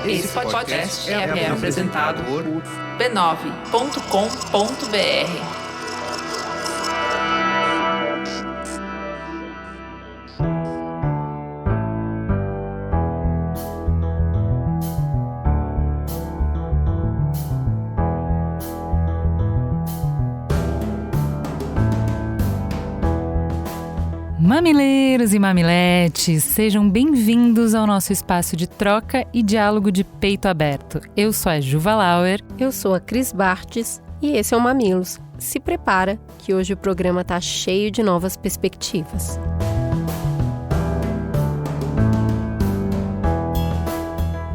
Esse podcast é apresentado por b9.com.br. Mamileiros e mamiletes, sejam bem-vindos ao nosso espaço de troca e diálogo de peito aberto. Eu sou a Juva Lauer. Eu sou a Cris Bartes e esse é o Mamilos. Se prepara que hoje o programa tá cheio de novas perspectivas.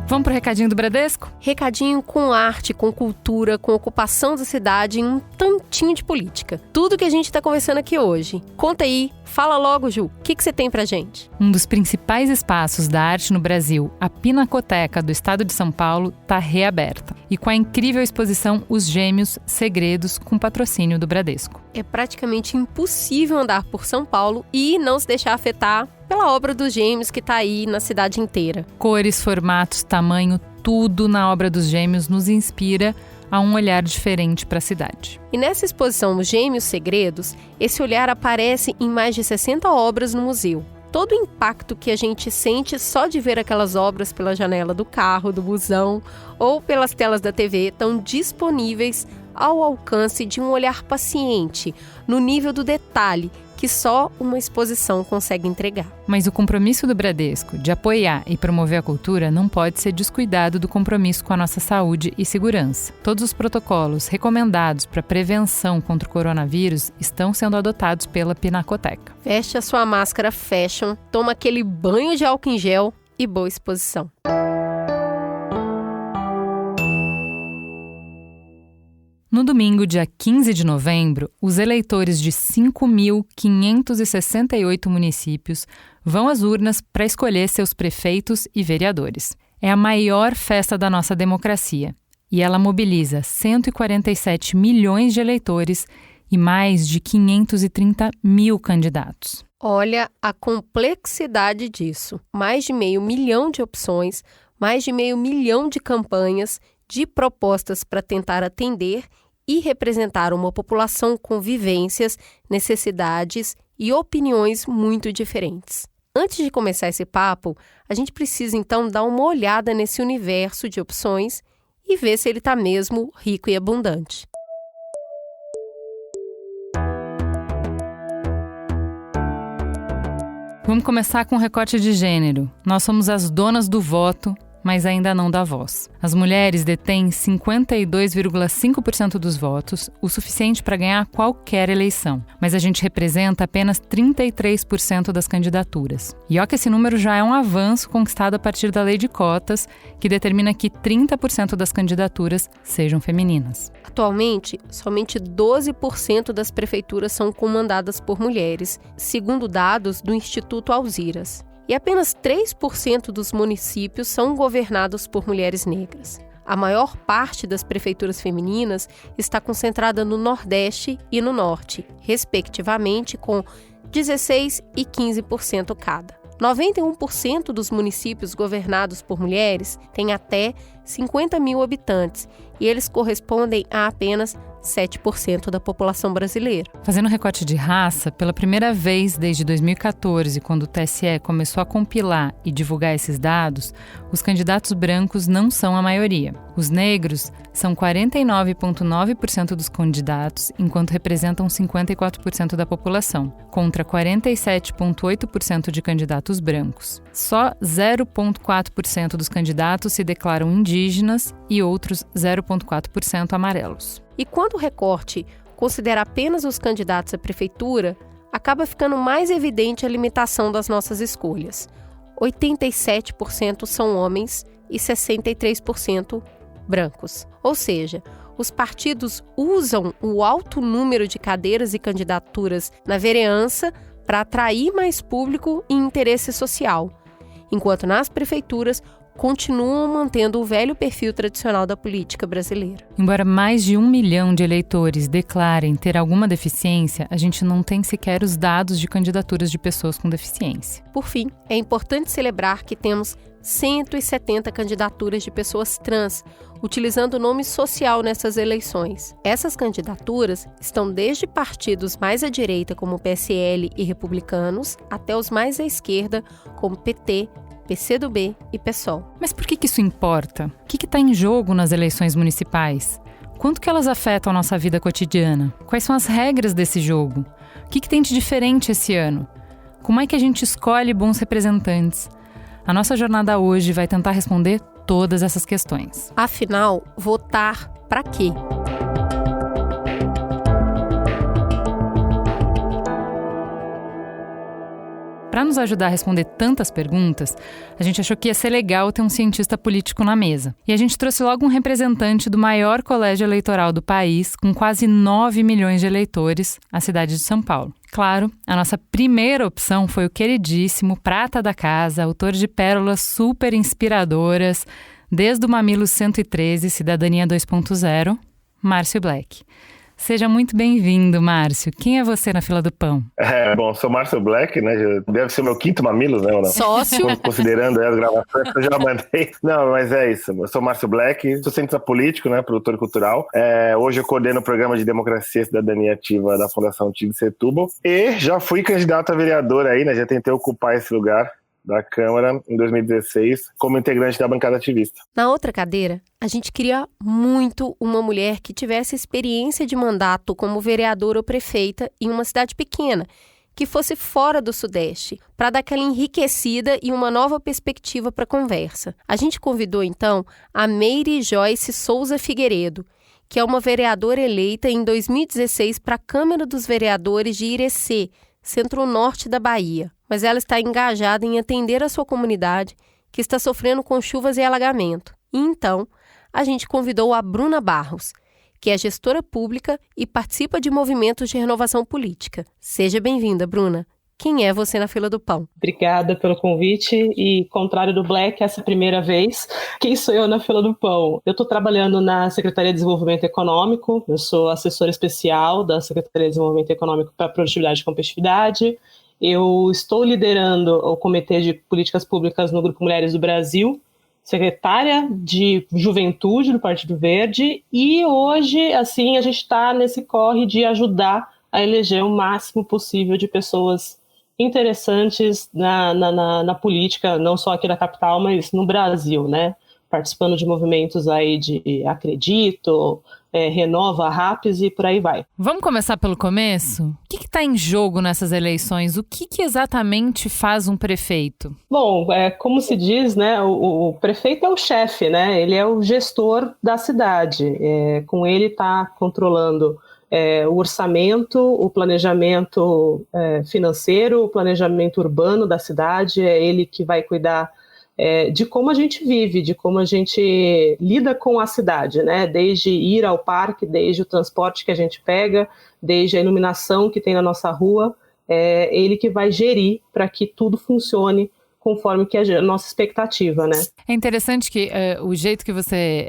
Vamos pro recadinho do Bradesco? Recadinho com arte, com cultura, com ocupação da cidade e um tantinho de política. Tudo que a gente tá conversando aqui hoje. Conta aí, fala logo, Ju, o que você tem pra gente? Um dos principais espaços da arte no Brasil, a Pinacoteca do Estado de São Paulo, tá reaberta. E com a incrível exposição Os Gêmeos Segredos, com patrocínio do Bradesco. É praticamente impossível andar por São Paulo e não se deixar afetar pela obra dos Gêmeos que tá aí na cidade inteira. Cores, formatos, tamanho, tudo na obra dos Gêmeos nos inspira a um olhar diferente para a cidade. E nessa exposição Os Gêmeos Segredos, esse olhar aparece em mais de 60 obras no museu. Todo o impacto que a gente sente só de ver aquelas obras pela janela do carro, do busão ou pelas telas da TV estão disponíveis ao alcance de um olhar paciente, no nível do detalhe, que só uma exposição consegue entregar. Mas o compromisso do Bradesco de apoiar e promover a cultura não pode ser descuidado do compromisso com a nossa saúde e segurança. Todos os protocolos recomendados para prevenção contra o coronavírus estão sendo adotados pela Pinacoteca. Veste a sua máscara fashion, toma aquele banho de álcool em gel e boa exposição. No domingo, dia 15 de novembro, os eleitores de 5.568 municípios vão às urnas para escolher seus prefeitos e vereadores. É a maior festa da nossa democracia e ela mobiliza 147 milhões de eleitores e mais de 530 mil candidatos. Olha a complexidade disso. Mais de 500 mil de opções, mais de 500 mil de campanhas, de propostas para tentar atender e representar uma população com vivências, necessidades e opiniões muito diferentes. Antes de começar esse papo, a gente precisa então dar uma olhada nesse universo de opções e ver se ele está mesmo rico e abundante. Vamos começar com o recorte de gênero. Nós somos as donas do voto, mas ainda não da voz. As mulheres detêm 52,5% dos votos, o suficiente para ganhar qualquer eleição. Mas a gente representa apenas 33% das candidaturas. E ó que esse número já é um avanço conquistado a partir da lei de cotas, que determina que 30% das candidaturas sejam femininas. Atualmente, somente 12% das prefeituras são comandadas por mulheres, segundo dados do Instituto Alziras. E apenas 3% dos municípios são governados por mulheres negras. A maior parte das prefeituras femininas está concentrada no Nordeste e no Norte, respectivamente, com 16% e 15% cada. 91% dos municípios governados por mulheres têm até 50 mil habitantes e eles correspondem a apenas 7% da população brasileira. Fazendo recorte de raça, pela primeira vez desde 2014, quando o TSE começou a compilar e divulgar esses dados, os candidatos brancos não são a maioria. Os negros são 49,9% dos candidatos, enquanto representam 54% da população, contra 47,8% de candidatos brancos. Só 0,4% dos candidatos se declaram indígenas e outros 0,4% amarelos. E quando o recorte considera apenas os candidatos à prefeitura, acaba ficando mais evidente a limitação das nossas escolhas. 87% são homens e 63% brancos. Ou seja, os partidos usam o alto número de cadeiras e candidaturas na vereança para atrair mais público e interesse social, enquanto nas prefeituras continuam mantendo o velho perfil tradicional da política brasileira. Embora mais de 1 milhão de eleitores declarem ter alguma deficiência, a gente não tem sequer os dados de candidaturas de pessoas com deficiência. Por fim, é importante celebrar que temos 170 candidaturas de pessoas trans, utilizando o nome social nessas eleições. Essas candidaturas estão desde partidos mais à direita, como PSL e Republicanos, até os mais à esquerda, como PT, PCdoB e PSOL. Mas por que isso importa? O que está em jogo nas eleições municipais? Quanto que elas afetam a nossa vida cotidiana? Quais são as regras desse jogo? O que tem de diferente esse ano? Como é que a gente escolhe bons representantes? A nossa jornada hoje vai tentar responder todas essas questões. Afinal, votar para quê? Para nos ajudar a responder tantas perguntas, a gente achou que ia ser legal ter um cientista político na mesa. E a gente trouxe logo um representante do maior colégio eleitoral do país, com quase 9 milhões de eleitores, a cidade de São Paulo. Claro, a nossa primeira opção foi o queridíssimo prata da casa, autor de pérolas super inspiradoras, desde o Mamilos 113, Cidadania 2.0, Márcio Black. Seja muito bem-vindo, Márcio. Quem é você na fila do pão? Bom, sou Márcio Black, né? Deve ser o meu 5º Mamilos, né? Ou não? Sócio. Considerando as gravações que eu já mandei. Não, mas é isso. Eu sou Márcio Black, sou cientista político, né? Produtor cultural. Hoje eu coordeno o programa de Democracia e Cidadania Ativa da Fundação Tigre Setúbal. E já fui candidato a vereador aí, né? Já tentei ocupar esse lugar da Câmara em 2016 como integrante da bancada ativista. Na outra cadeira, a gente queria muito uma mulher que tivesse experiência de mandato como vereadora ou prefeita em uma cidade pequena, que fosse fora do Sudeste, para dar aquela enriquecida e uma nova perspectiva para a conversa. A gente convidou, então, a Meire Joyce Souza Figueiredo, que é uma vereadora eleita em 2016 para a Câmara dos Vereadores de Irecê, centro-norte da Bahia. Mas ela está engajada em atender a sua comunidade, que está sofrendo com chuvas e alagamento. E então, a gente convidou a Bruna Barros, que é gestora pública e participa de movimentos de renovação política. Seja bem-vinda, Bruna. Quem é você na fila do pão? Obrigada pelo convite e, contrário do Black, essa primeira vez, quem sou eu na fila do pão? Eu estou trabalhando na Secretaria de Desenvolvimento Econômico, eu sou assessora especial da Secretaria de Desenvolvimento Econômico para Produtividade e Competitividade. Eu estou liderando o Comitê de Políticas Públicas no Grupo Mulheres do Brasil, secretária de Juventude do Partido Verde, e hoje, assim, a gente está nesse corre de ajudar a eleger o máximo possível de pessoas interessantes na política, não só aqui da capital, mas no Brasil, né? Participando de movimentos aí de Acredito, Renova, RAPS e por aí vai. Vamos começar pelo começo? O que está em jogo nessas eleições? O que exatamente faz um prefeito? Bom, como se diz, né, o prefeito é o chefe, né? Ele é o gestor da cidade. Com ele está controlando o orçamento, o planejamento financeiro, o planejamento urbano da cidade. É ele que vai cuidar de como a gente vive, de como a gente lida com a cidade, né? Desde ir ao parque, desde o transporte que a gente pega, desde a iluminação que tem na nossa rua, ele que vai gerir para que tudo funcione conforme que é a nossa expectativa, né? É interessante que o jeito que você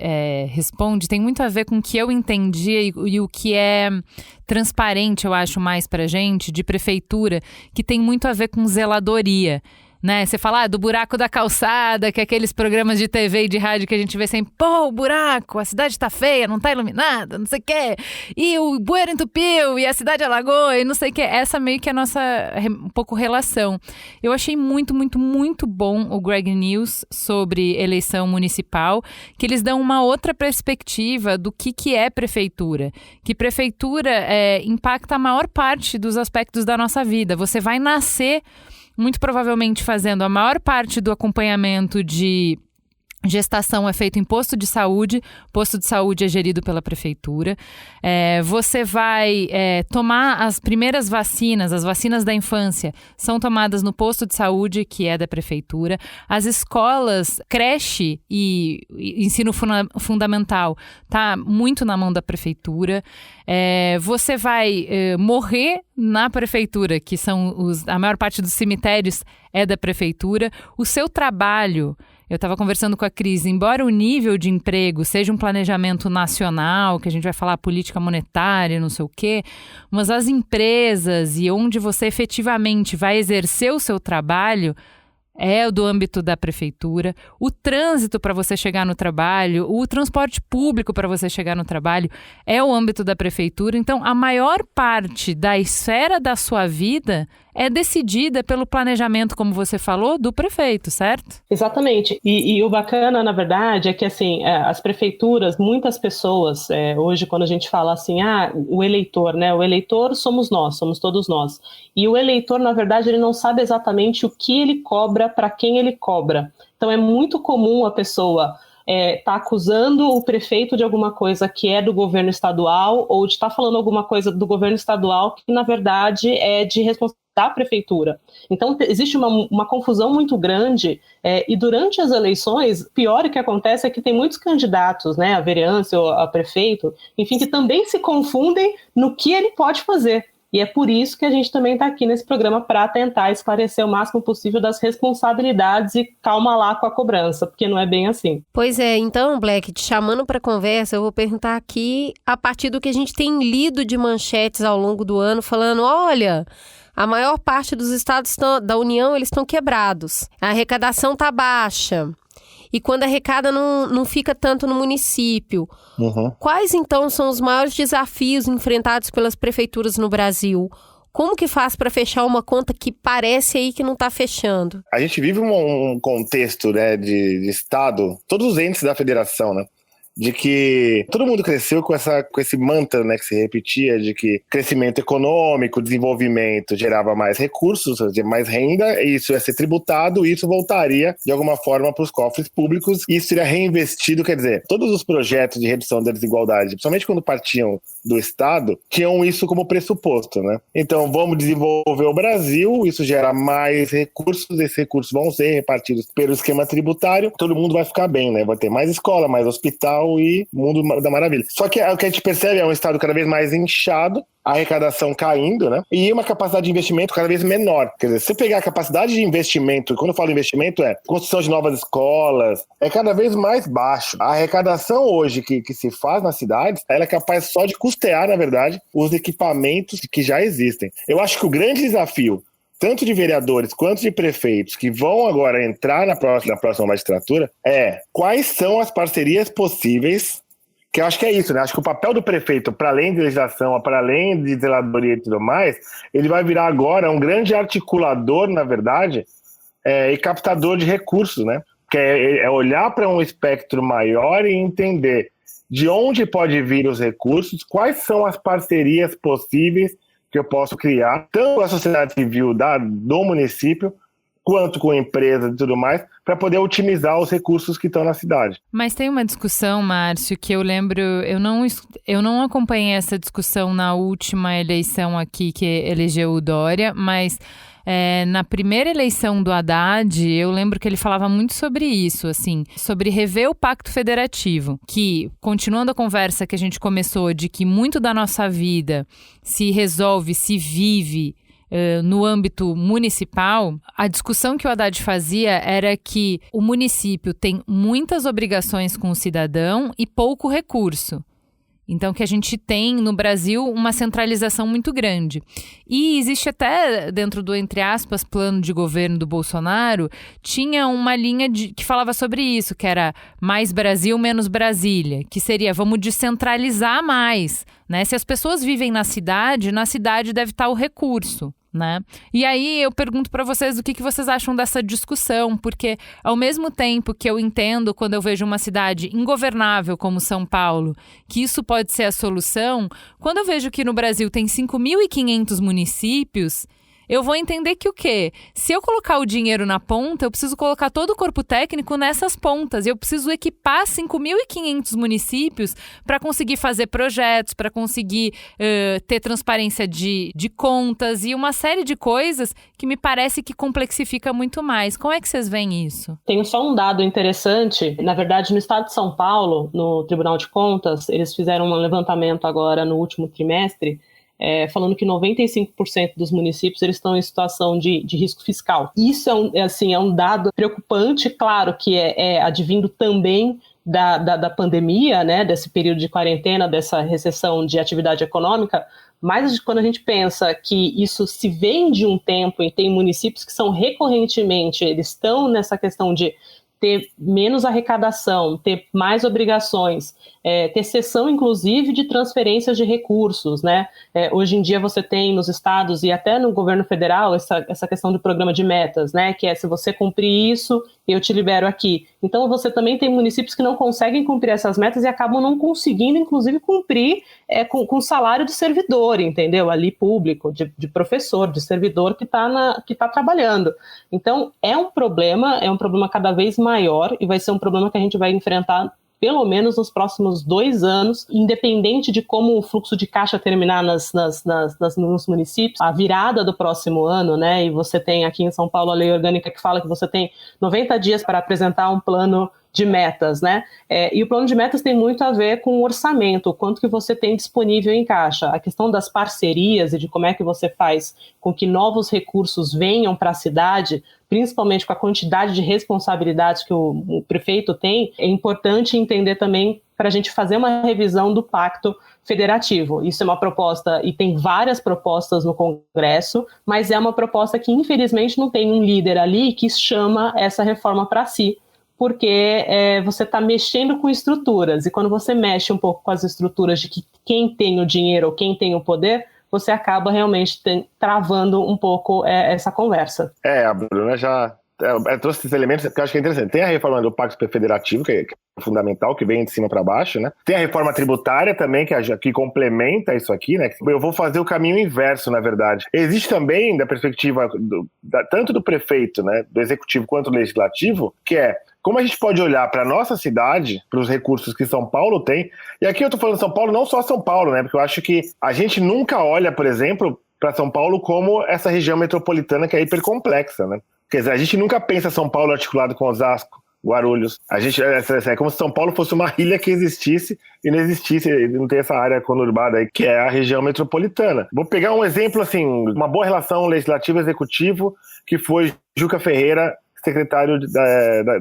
responde tem muito a ver com o que eu entendi e o que é transparente, eu acho, mais pra gente, de prefeitura, que tem muito a ver com zeladoria. Né? Você fala do buraco da calçada, que é aqueles programas de TV e de rádio que a gente vê sempre, o buraco, a cidade tá feia, não tá iluminada, não sei o quê, e o bueiro entupiu, e a cidade alagou, e não sei o quê. Essa meio que é a nossa, um pouco, relação. Eu achei muito, muito, muito bom o Greg News sobre eleição municipal, que eles dão uma outra perspectiva do que é prefeitura. Que prefeitura impacta a maior parte dos aspectos da nossa vida. Você vai nascer muito provavelmente fazendo a maior parte do acompanhamento de gestação é feito em posto de saúde é gerido pela prefeitura. Você vai tomar as primeiras vacinas, as vacinas da infância, são tomadas no posto de saúde, que é da prefeitura. As escolas, creche e ensino fundamental tá muito na mão da prefeitura. Você vai morrer na prefeitura, que são a maior parte dos cemitérios é da prefeitura. O seu trabalho, Eu estava conversando com a Cris, embora o nível de emprego seja um planejamento nacional, que a gente vai falar política monetária, não sei o quê, mas as empresas e onde você efetivamente vai exercer o seu trabalho é do âmbito da prefeitura. O trânsito para você chegar no trabalho, o transporte público para você chegar no trabalho é o âmbito da prefeitura. Então, a maior parte da esfera da sua vida é decidida pelo planejamento, como você falou, do prefeito, certo? Exatamente. E o bacana, na verdade, é que assim, as prefeituras, muitas pessoas, hoje quando a gente fala assim, o eleitor, né? O eleitor somos nós, somos todos nós. E o eleitor, na verdade, ele não sabe exatamente o que ele cobra, para quem ele cobra. Então é muito comum a pessoa tá acusando o prefeito de alguma coisa que é do governo estadual ou de estar falando alguma coisa do governo estadual que, na verdade, é de responsabilidade da prefeitura. Então, existe uma confusão muito grande e durante as eleições, o pior que acontece é que tem muitos candidatos, né, a vereança ou a prefeito, enfim, que também se confundem no que ele pode fazer. E é por isso que a gente também está aqui nesse programa para tentar esclarecer o máximo possível das responsabilidades e calma lá com a cobrança, porque não é bem assim. Pois é, então, Black, te chamando para conversa, eu vou perguntar aqui a partir do que a gente tem lido de manchetes ao longo do ano, falando, olha, a maior parte dos estados da União, eles estão quebrados, a arrecadação está baixa. E quando arrecada não fica tanto no município. Uhum. Quais, então, são os maiores desafios enfrentados pelas prefeituras no Brasil? Como que faz para fechar uma conta que parece aí que não está fechando? A gente vive um contexto, né, de Estado, todos os entes da federação, né? De que todo mundo cresceu com esse mantra, né, que se repetia, de que crescimento econômico, desenvolvimento gerava mais recursos, mais renda, e isso ia ser tributado, e isso voltaria de alguma forma para os cofres públicos, e isso seria reinvestido, quer dizer, todos os projetos de redução da desigualdade, principalmente quando partiam do Estado, tinham isso como pressuposto, né? Então, vamos desenvolver o Brasil, isso gera mais recursos, esses recursos vão ser repartidos pelo esquema tributário, todo mundo vai ficar bem, né? Vai ter mais escola, mais hospital, e mundo da maravilha. Só que o que a gente percebe é um estado cada vez mais inchado, a arrecadação caindo, né? E uma capacidade de investimento cada vez menor. Quer dizer, se você pegar a capacidade de investimento, quando eu falo investimento construção de novas escolas, é cada vez mais baixo. A arrecadação hoje que se faz nas cidades, ela é capaz só de custear, na verdade, os equipamentos que já existem. Eu acho que o grande desafio tanto de vereadores quanto de prefeitos que vão agora entrar na próxima magistratura, quais são as parcerias possíveis, que eu acho que é isso, né? Acho que o papel do prefeito, para além de legislação, para além de zeladoria e tudo mais, ele vai virar agora um grande articulador, na verdade, e captador de recursos, né? Que é olhar para um espectro maior e entender de onde pode vir os recursos, quais são as parcerias possíveis que eu posso criar, tanto com a sociedade civil do município, quanto com empresas e tudo mais, para poder otimizar os recursos que estão na cidade. Mas tem uma discussão, Márcio, que eu lembro, eu não acompanhei essa discussão na última eleição aqui que elegeu o Dória, mas na primeira eleição do Haddad, eu lembro que ele falava muito sobre isso, assim, sobre rever o Pacto Federativo, que, continuando a conversa que a gente começou, de que muito da nossa vida se resolve, se vive no âmbito municipal, a discussão que o Haddad fazia era que o município tem muitas obrigações com o cidadão e pouco recurso. Então, que a gente tem no Brasil uma centralização muito grande. E existe até, dentro do, entre aspas, plano de governo do Bolsonaro, tinha uma linha que falava sobre isso, que era mais Brasil, menos Brasília, que seria, vamos descentralizar mais, né? Se as pessoas vivem na cidade deve estar o recurso, né? E aí eu pergunto para vocês o que vocês acham dessa discussão, porque ao mesmo tempo que eu entendo quando eu vejo uma cidade ingovernável como São Paulo, que isso pode ser a solução, quando eu vejo que no Brasil tem 5.500 municípios, eu vou entender que o quê? Se eu colocar o dinheiro na ponta, eu preciso colocar todo o corpo técnico nessas pontas. Eu preciso equipar 5.500 municípios para conseguir fazer projetos, para conseguir ter transparência de contas e uma série de coisas que me parece que complexifica muito mais. Como é que vocês veem isso? Tenho só um dado interessante. Na verdade, no estado de São Paulo, no Tribunal de Contas, eles fizeram um levantamento agora no último trimestre. falando que 95% dos municípios eles estão em situação de risco fiscal. Isso é um dado preocupante, claro que é advindo também da pandemia, né, desse período de quarentena, dessa recessão de atividade econômica, mas quando a gente pensa que isso se vem de um tempo e tem municípios que são recorrentemente, eles estão nessa questão de ter menos arrecadação, ter mais obrigações, ter cessão, inclusive, de transferências de recursos, né? Hoje em dia você tem nos estados e até no governo federal essa questão do programa de metas, né? Que é se você cumprir isso, eu te libero aqui. Então você também tem municípios que não conseguem cumprir essas metas e acabam não conseguindo, inclusive, cumprir com o salário de servidor, entendeu? Ali público, de professor, de servidor que tá trabalhando. Então é um problema cada vez maior e vai ser um problema que a gente vai enfrentar pelo menos nos próximos 2 anos, independente de como o fluxo de caixa terminar nos municípios, a virada do próximo ano, né? E você tem aqui em São Paulo a lei orgânica que fala que você tem 90 dias para apresentar um plano de metas, né? E o plano de metas tem muito a ver com o orçamento, o quanto que você tem disponível em caixa. A questão das parcerias e de como é que você faz com que novos recursos venham para a cidade, principalmente com a quantidade de responsabilidades que o prefeito tem, é importante entender também para a gente fazer uma revisão do pacto federativo. Isso é uma proposta, e tem várias propostas no Congresso, mas é uma proposta que infelizmente não tem um líder ali que chama essa reforma para si, porque você está mexendo com estruturas, e quando você mexe um pouco com as estruturas de que quem tem o dinheiro ou quem tem o poder, você acaba realmente travando um pouco essa conversa. A Bruna já trouxe esses elementos que eu acho que é interessante. Tem a reforma do Pacto Federativo, que é fundamental, que vem de cima para baixo, né? Tem a reforma tributária também, que complementa isso aqui, né? Eu vou fazer o caminho inverso, na verdade. Existe também, da perspectiva tanto do prefeito, né, do executivo quanto do legislativo, que é como a gente pode olhar para a nossa cidade, para os recursos que São Paulo tem, e aqui eu estou falando São Paulo, não só São Paulo, né? Porque eu acho que a gente nunca olha, por exemplo, para São Paulo como essa região metropolitana que é hipercomplexa, né? Quer dizer, a gente nunca pensa São Paulo articulado com Osasco, Guarulhos. É como se São Paulo fosse uma ilha que existisse e não existisse, não tem essa área conurbada aí, que é a região metropolitana. Vou pegar um exemplo, assim, uma boa relação legislativo-executivo, que foi Juca Ferreira, secretário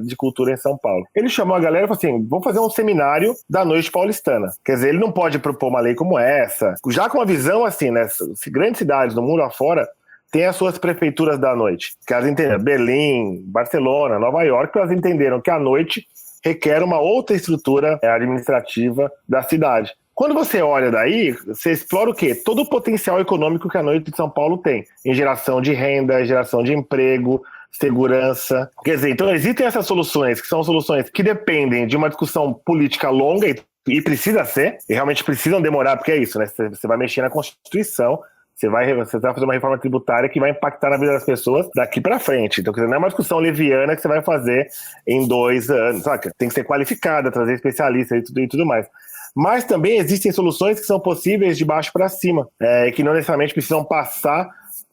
de Cultura em São Paulo. Ele chamou a galera e falou assim, vamos fazer um seminário da noite paulistana. Quer dizer, ele não pode propor uma lei como essa, já com uma visão assim, né, grandes cidades no mundo afora têm as suas prefeituras da noite, que elas entenderam, Berlim, Barcelona, Nova York, elas entenderam que a noite requer uma outra estrutura administrativa da cidade. Quando você olha daí, você explora o quê? Todo o potencial econômico que a noite de São Paulo tem, em geração de renda, em geração de emprego, segurança. Quer dizer, então existem essas soluções, que são soluções que dependem de uma discussão política longa e precisa ser, e realmente precisam demorar, porque é isso, né? Você vai mexer na Constituição, você vai fazer uma reforma tributária que vai impactar na vida das pessoas daqui para frente. Então, quer dizer, não é uma discussão leviana que você vai fazer em 2 anos, sabe? Tem que ser qualificada, trazer especialistas e tudo mais. Mas também existem soluções que são possíveis de baixo para cima, que não necessariamente precisam passar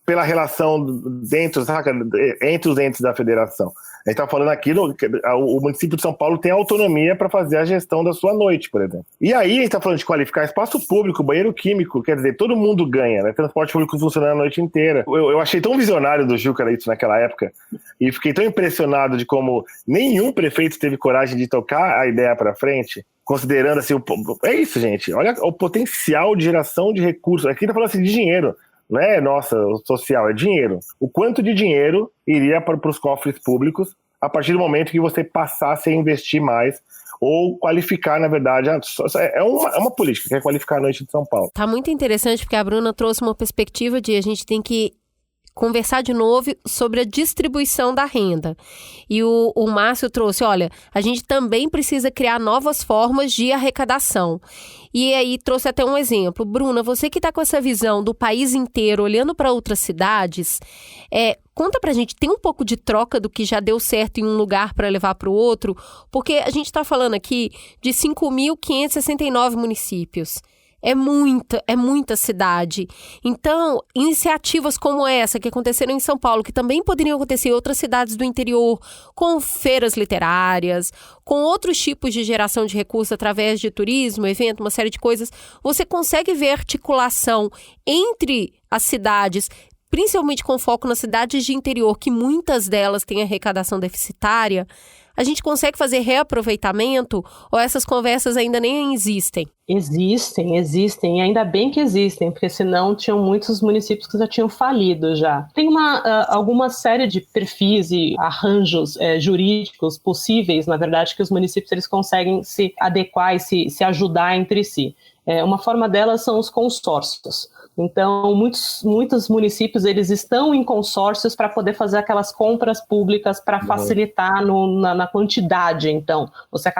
pela relação entre os entes da federação. A gente está falando aqui, o município de São Paulo tem autonomia para fazer a gestão da sua noite, por exemplo. E aí a gente está falando de qualificar espaço público, banheiro químico, quer dizer, todo mundo ganha, né? Transporte público funcionando a noite inteira. Eu achei tão visionário do Juca isso naquela época, e fiquei tão impressionado de como nenhum prefeito teve coragem de tocar a ideia para frente, considerando assim, é isso, gente, olha o potencial de geração de recursos. Aqui está falando assim de dinheiro. Não é social, é dinheiro. O quanto de dinheiro iria para os cofres públicos a partir do momento que você passasse a investir mais ou qualificar, na verdade, é uma política que é qualificar a noite de São Paulo. Tá muito interessante porque a Bruna trouxe uma perspectiva de a gente tem que conversar de novo sobre a distribuição da renda. E o Márcio trouxe, olha, a gente também precisa criar novas formas de arrecadação. E aí trouxe até um exemplo. Bruna, você que está com essa visão do país inteiro, olhando para outras cidades, conta pra gente, tem um pouco de troca do que já deu certo em um lugar para levar para o outro? Porque a gente está falando aqui de 5.569 municípios. É muita cidade. Então, iniciativas como essa que aconteceram em São Paulo, que também poderiam acontecer em outras cidades do interior, com feiras literárias, com outros tipos de geração de recursos através de turismo, evento, uma série de coisas, você consegue ver articulação entre as cidades, principalmente com foco nas cidades de interior, que muitas delas têm arrecadação deficitária. A gente consegue fazer reaproveitamento ou essas conversas ainda nem existem? Existem, e ainda bem que existem, porque senão tinham muitos municípios que já tinham falido já. Tem alguma série de perfis e arranjos jurídicos possíveis, na verdade, que os municípios eles conseguem se adequar e se ajudar entre si. Uma forma delas são os consórcios. Então, muitos municípios eles estão em consórcios para poder fazer aquelas compras públicas para facilitar na quantidade. Então, você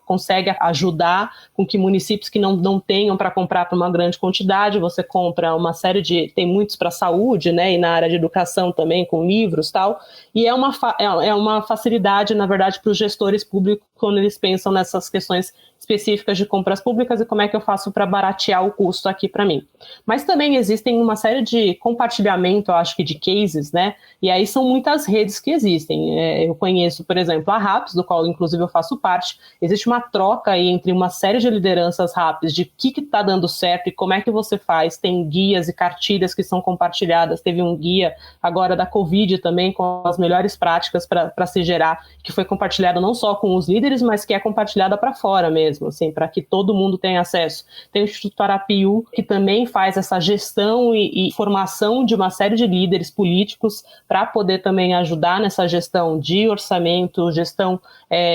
consegue ajudar com que municípios que não tenham para comprar para uma grande quantidade, você compra uma série de... Tem muitos para saúde, né? E na área de educação também, com livros e tal. E é uma facilidade, na verdade, para os gestores públicos quando eles pensam nessas questões específicas de compras públicas e como é que eu faço para baratear o custo aqui para mim. Mas também existem uma série de compartilhamento, eu acho que de cases, né? E aí são muitas redes que existem. Eu conheço, por exemplo, a RAPS, do qual inclusive eu faço parte. Existe uma troca aí entre uma série de lideranças RAPS de o que está dando certo e como é que você faz. Tem guias e cartilhas que são compartilhadas. Teve um guia agora da Covid também com as melhores práticas para se gerar, que foi compartilhado não só com os líderes, mas que é compartilhada para fora mesmo, assim, para que todo mundo tenha acesso. Tem o Instituto Arapiuí, que também faz essa gestão e formação de uma série de líderes políticos para poder também ajudar nessa gestão de orçamento, gestão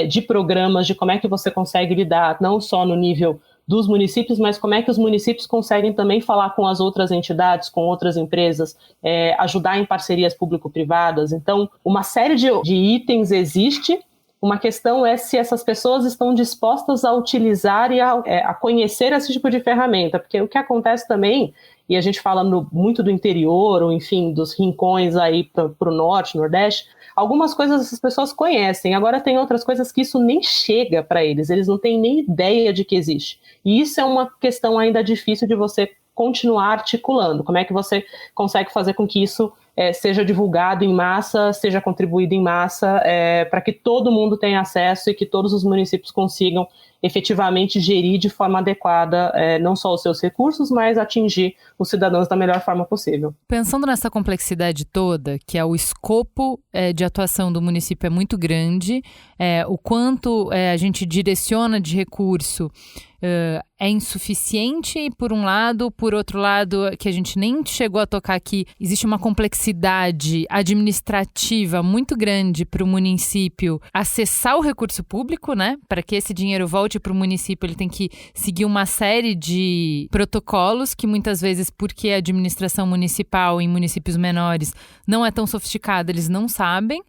de programas, de como é que você consegue lidar, não só no nível dos municípios, mas como é que os municípios conseguem também falar com as outras entidades, com outras empresas, ajudar em parcerias público-privadas. Então, uma série de itens existe. Uma questão é se essas pessoas estão dispostas a utilizar e a conhecer esse tipo de ferramenta, porque o que acontece também, e a gente fala muito do interior, ou enfim, dos rincões aí para o norte, nordeste, algumas coisas essas pessoas conhecem, agora tem outras coisas que isso nem chega para eles não têm nem ideia de que existe. E isso é uma questão ainda difícil de você continuar articulando. Como é que você consegue fazer com que isso seja divulgado em massa, seja contribuído em massa, para que todo mundo tenha acesso e que todos os municípios consigam efetivamente gerir de forma adequada não só os seus recursos, mas atingir os cidadãos da melhor forma possível. Pensando nessa complexidade toda, que é o escopo de atuação do município é muito grande, o quanto a gente direciona de recurso é insuficiente, por um lado, por outro lado, que a gente nem chegou a tocar aqui, existe uma complexidade administrativa muito grande para o município acessar o recurso público, né? Para que esse dinheiro volte para o município, ele tem que seguir uma série de protocolos que muitas vezes, porque a administração municipal em municípios menores não é tão sofisticada, eles não sabem.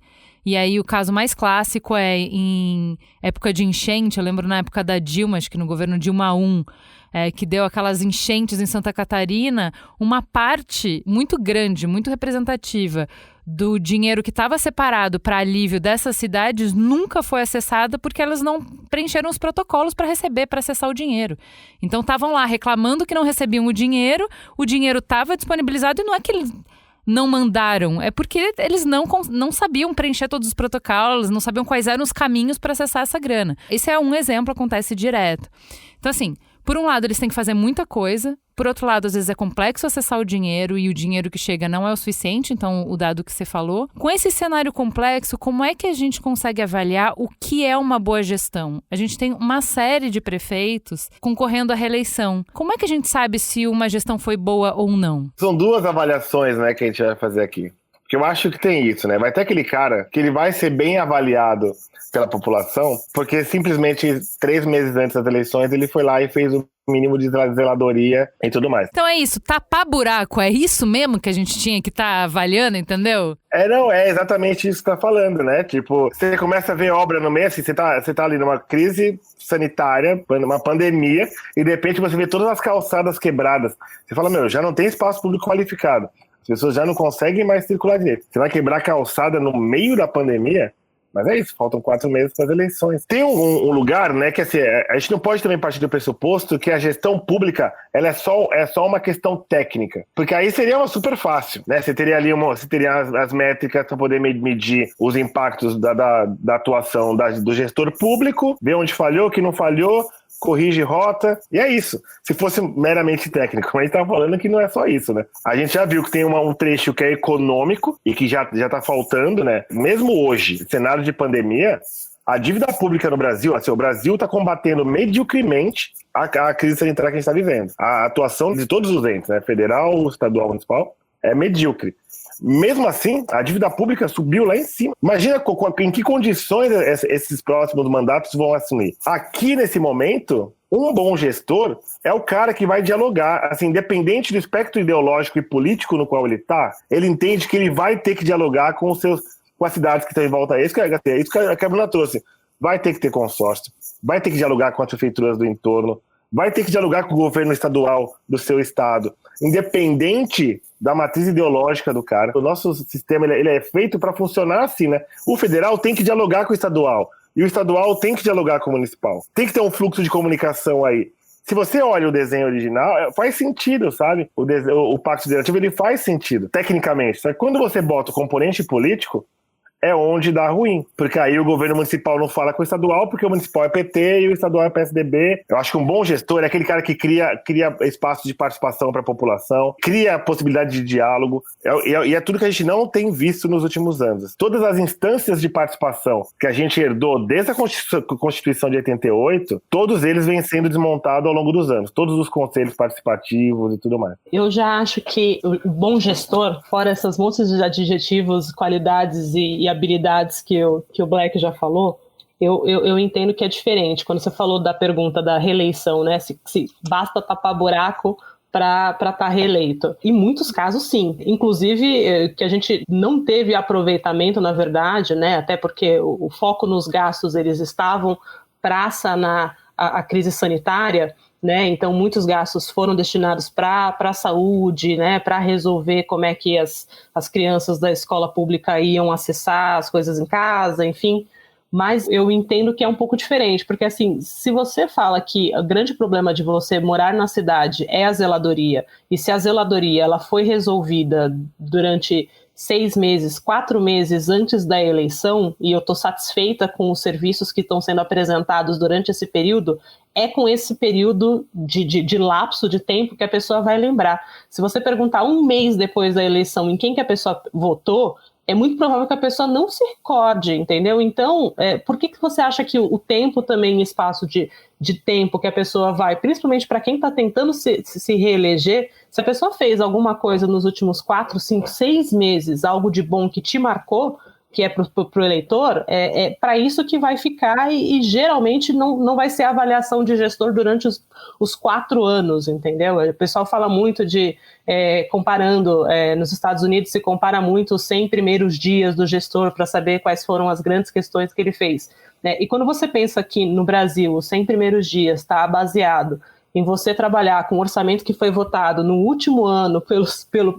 E aí o caso mais clássico é em época de enchente, eu lembro na época da Dilma, acho que no governo Dilma I, que deu aquelas enchentes em Santa Catarina, uma parte muito grande, muito representativa do dinheiro que estava separado para alívio dessas cidades nunca foi acessada porque elas não preencheram os protocolos para receber, para acessar o dinheiro. Então estavam lá reclamando que não recebiam o dinheiro estava disponibilizado e não é que eles não mandaram, é porque eles não sabiam preencher todos os protocolos, não sabiam quais eram os caminhos para acessar essa grana. Esse é um exemplo, acontece direto. Então, assim, por um lado, eles têm que fazer muita coisa, por outro lado, às vezes é complexo acessar o dinheiro e o dinheiro que chega não é o suficiente, então o dado que você falou. Com esse cenário complexo, como é que a gente consegue avaliar o que é uma boa gestão? A gente tem uma série de prefeitos concorrendo à reeleição. Como é que a gente sabe se uma gestão foi boa ou não? São duas avaliações, né, que a gente vai fazer aqui. Porque eu acho que tem isso, né? Vai ter aquele cara que ele vai ser bem avaliado pela população, porque simplesmente 3 meses antes das eleições ele foi lá e fez o mínimo de zeladoria e tudo mais. Então é isso, tapar buraco, é isso mesmo que a gente tinha que estar avaliando, entendeu? Não, é exatamente isso que você tá falando, né? Tipo, você começa a ver obra no meio, assim, você tá ali numa crise sanitária, numa pandemia, e de repente você vê todas as calçadas quebradas. Você fala, já não tem espaço público qualificado. As pessoas já não conseguem mais circular direito. Você vai quebrar calçada no meio da pandemia? Mas é isso, faltam 4 meses para as eleições. Tem um lugar, né, que assim, a gente não pode também partir do pressuposto que a gestão pública ela é só uma questão técnica. Porque aí seria uma super fácil, né? Você teria ali as métricas para poder medir os impactos da atuação do gestor público, ver onde falhou, que não falhou, corrige rota, e é isso. Se fosse meramente técnico, mas a gente tá falando que não é só isso, né? A gente já viu que tem um trecho que é econômico e que já tá faltando, né? Mesmo hoje, cenário de pandemia, a dívida pública no Brasil, assim, o Brasil está combatendo mediocremente a crise sanitária que a gente está vivendo. A atuação de todos os entes, né? Federal, estadual, municipal, é medíocre. Mesmo assim, a dívida pública subiu lá em cima. Imagina em que condições esses próximos mandatos vão assumir. Aqui, nesse momento, um bom gestor é o cara que vai dialogar, assim, independente do espectro ideológico e político no qual ele está, ele entende que ele vai ter que dialogar com as cidades que estão em volta. É isso que a Bruna trouxe. Vai ter que ter consórcio, vai ter que dialogar com as prefeituras do entorno, vai ter que dialogar com o governo estadual do seu estado, independente da matriz ideológica do cara. O nosso sistema ele é feito para funcionar assim, né? O federal tem que dialogar com o estadual, e o estadual tem que dialogar com o municipal. Tem que ter um fluxo de comunicação aí. Se você olha o desenho original, faz sentido, sabe? O pacto federativo ele faz sentido, tecnicamente. Só que quando você bota o componente político, é onde dá ruim. Porque aí o governo municipal não fala com o estadual, porque o municipal é PT e o estadual é PSDB. Eu acho que um bom gestor é aquele cara que cria espaço de participação para a população, cria a possibilidade de diálogo, e é tudo que a gente não tem visto nos últimos anos. Todas as instâncias de participação que a gente herdou desde a Constituição de 88, todos eles vêm sendo desmontados ao longo dos anos. Todos os conselhos participativos e tudo mais. Eu já acho que o bom gestor, fora essas montes de adjetivos, qualidades e habilidades que o Black já falou, eu entendo que é diferente. Quando você falou da pergunta da reeleição, né? Se basta tapar buraco para estar reeleito. Em muitos casos, sim. Inclusive, que a gente não teve aproveitamento, na verdade, né? Até porque o foco nos gastos, eles estavam para sanar a crise sanitária, né? Então, muitos gastos foram destinados para a saúde, né? Para resolver como é que as crianças da escola pública iam acessar as coisas em casa, enfim. Mas eu entendo que é um pouco diferente, porque assim, se você fala que o grande problema de você morar na cidade é a zeladoria, e se a zeladoria ela foi resolvida durante 6 meses, 4 meses antes da eleição, e eu estou satisfeita com os serviços que estão sendo apresentados durante esse período, é com esse período de lapso de tempo que a pessoa vai lembrar. Se você perguntar 1 mês depois da eleição em quem que a pessoa votou, é muito provável que a pessoa não se recorde, entendeu? Então, por que você acha que o tempo também, espaço de tempo que a pessoa vai, principalmente para quem está tentando se reeleger, se a pessoa fez alguma coisa nos últimos 4, 5, 6 meses, algo de bom que te marcou, que é para o eleitor, é para isso que vai ficar e geralmente não vai ser a avaliação de gestor durante os 4 anos, entendeu? O pessoal fala muito comparando, nos Estados Unidos se compara muito os 100 primeiros dias do gestor para saber quais foram as grandes questões que ele fez, né? E quando você pensa que no Brasil os 100 primeiros dias está baseado em você trabalhar com um orçamento que foi votado no último ano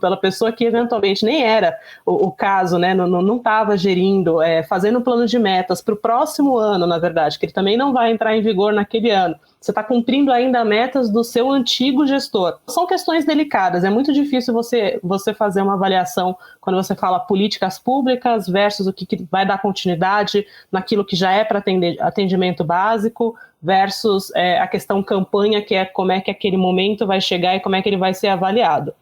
pela pessoa que eventualmente nem era o caso, né? Não estava gerindo, fazendo plano de metas para o próximo ano, na verdade, que ele também não vai entrar em vigor naquele ano. Você está cumprindo ainda metas do seu antigo gestor. São questões delicadas, é muito difícil você fazer uma avaliação quando você fala políticas públicas versus o que vai dar continuidade naquilo que já é para atendimento básico, versus a questão campanha, que é como é que aquele momento vai chegar e como é que ele vai ser avaliado.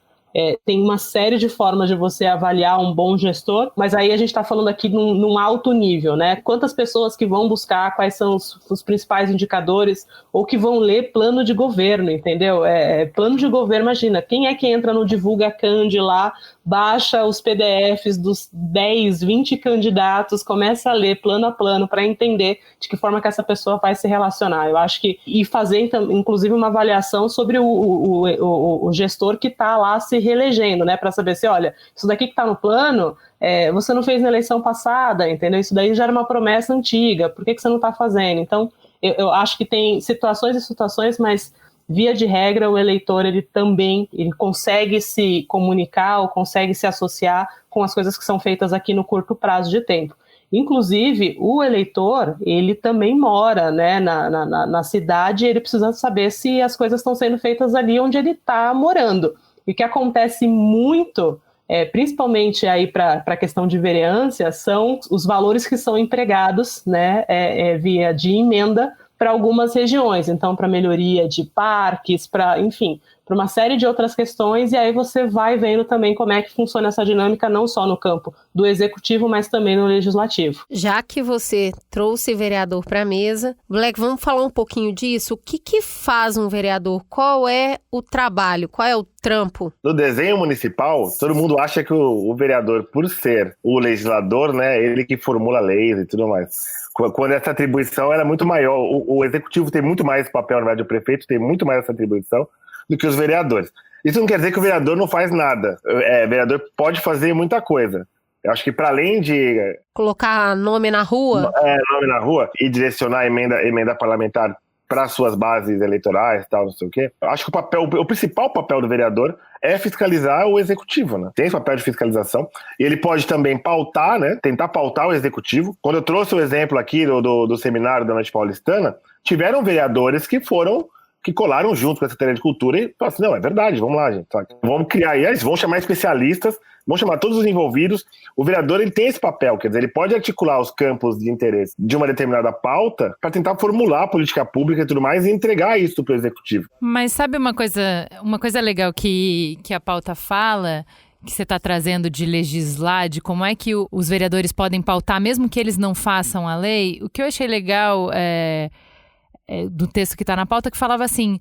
Tem uma série de formas de você avaliar um bom gestor, mas aí a gente está falando aqui num alto nível, né? Quantas pessoas que vão buscar, quais são os principais indicadores, ou que vão ler plano de governo, entendeu? Plano de governo, imagina, quem é que entra no Divulga Cand lá, baixa os PDFs dos 10, 20 candidatos, começa a ler plano a plano para entender de que forma que essa pessoa vai se relacionar. Eu acho que, e fazer inclusive uma avaliação sobre o gestor que está lá se reelegendo, né, para saber se, olha, isso daqui que está no plano, você não fez na eleição passada, entendeu? Isso daí já era uma promessa antiga, por que você não está fazendo? Então, eu acho que tem situações e situações, mas via de regra, o eleitor ele consegue se comunicar ou consegue se associar com as coisas que são feitas aqui no curto prazo de tempo. Inclusive, o eleitor, ele também mora, né, na cidade, ele precisa saber se as coisas estão sendo feitas ali onde ele está morando. E o que acontece muito, principalmente aí para a questão de vereância, são os valores que são empregados, né, via de emenda para algumas regiões. Então, para melhoria de parques, enfim, para uma série de outras questões, e aí você vai vendo também como é que funciona essa dinâmica, não só no campo do executivo, mas também no legislativo. Já que você trouxe vereador para a mesa, Black, vamos falar um pouquinho disso? O que faz um vereador? Qual é o trabalho? Qual é o trampo? No desenho municipal, todo mundo acha que o vereador, por ser o legislador, né, ele que formula leis e tudo mais. Quando essa atribuição era muito maior, o executivo tem muito mais papel, na verdade, o prefeito tem muito mais essa atribuição do que os vereadores. Isso não quer dizer que o vereador não faz nada. O vereador pode fazer muita coisa. Eu acho que para além de... colocar nome na rua? Nome na rua e direcionar a emenda parlamentar para suas bases eleitorais, tal, não sei o quê. Eu acho que o principal papel do vereador é fiscalizar o executivo, né? Tem esse papel de fiscalização. E ele pode também pautar, né? Tentar pautar o executivo. Quando eu trouxe o exemplo aqui do seminário da Noite Paulistana, tiveram vereadores que colaram junto com a Secretaria de Cultura e falaram assim, não, é verdade, vamos lá, gente. Vamos criar, e eles vão chamar especialistas, vão chamar todos os envolvidos. O vereador, ele tem esse papel, quer dizer, ele pode articular os campos de interesse de uma determinada pauta para tentar formular a política pública e tudo mais e entregar isso para o executivo. Mas sabe uma coisa legal que a pauta fala, que você está trazendo de legislar, de como é que os vereadores podem pautar, mesmo que eles não façam a lei? O que eu achei legal do texto que está na pauta, que falava assim,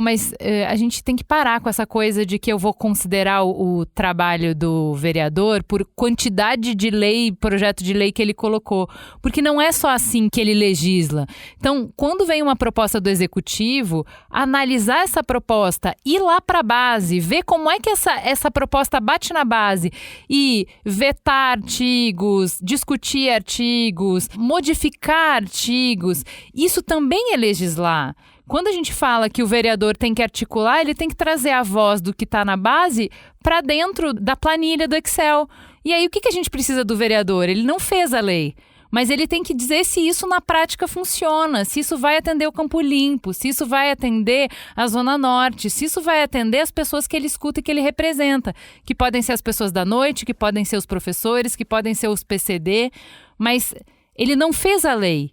mas a gente tem que parar com essa coisa de que eu vou considerar o trabalho do vereador por quantidade de lei, projeto de lei que ele colocou, porque não é só assim que ele legisla. Então, quando vem uma proposta do executivo, analisar essa proposta, ir lá para a base, ver como é que essa proposta bate na base e vetar artigos, discutir artigos, modificar artigos, isso também é legislar. Quando a gente fala que o vereador tem que articular, ele tem que trazer a voz do que está na base para dentro da planilha do Excel. E aí, o que a gente precisa do vereador? Ele não fez a lei, mas ele tem que dizer se isso na prática funciona, se isso vai atender o Campo Limpo, se isso vai atender a Zona Norte, se isso vai atender as pessoas que ele escuta e que ele representa, que podem ser as pessoas da noite, que podem ser os professores, que podem ser os PCD, mas ele não fez a lei.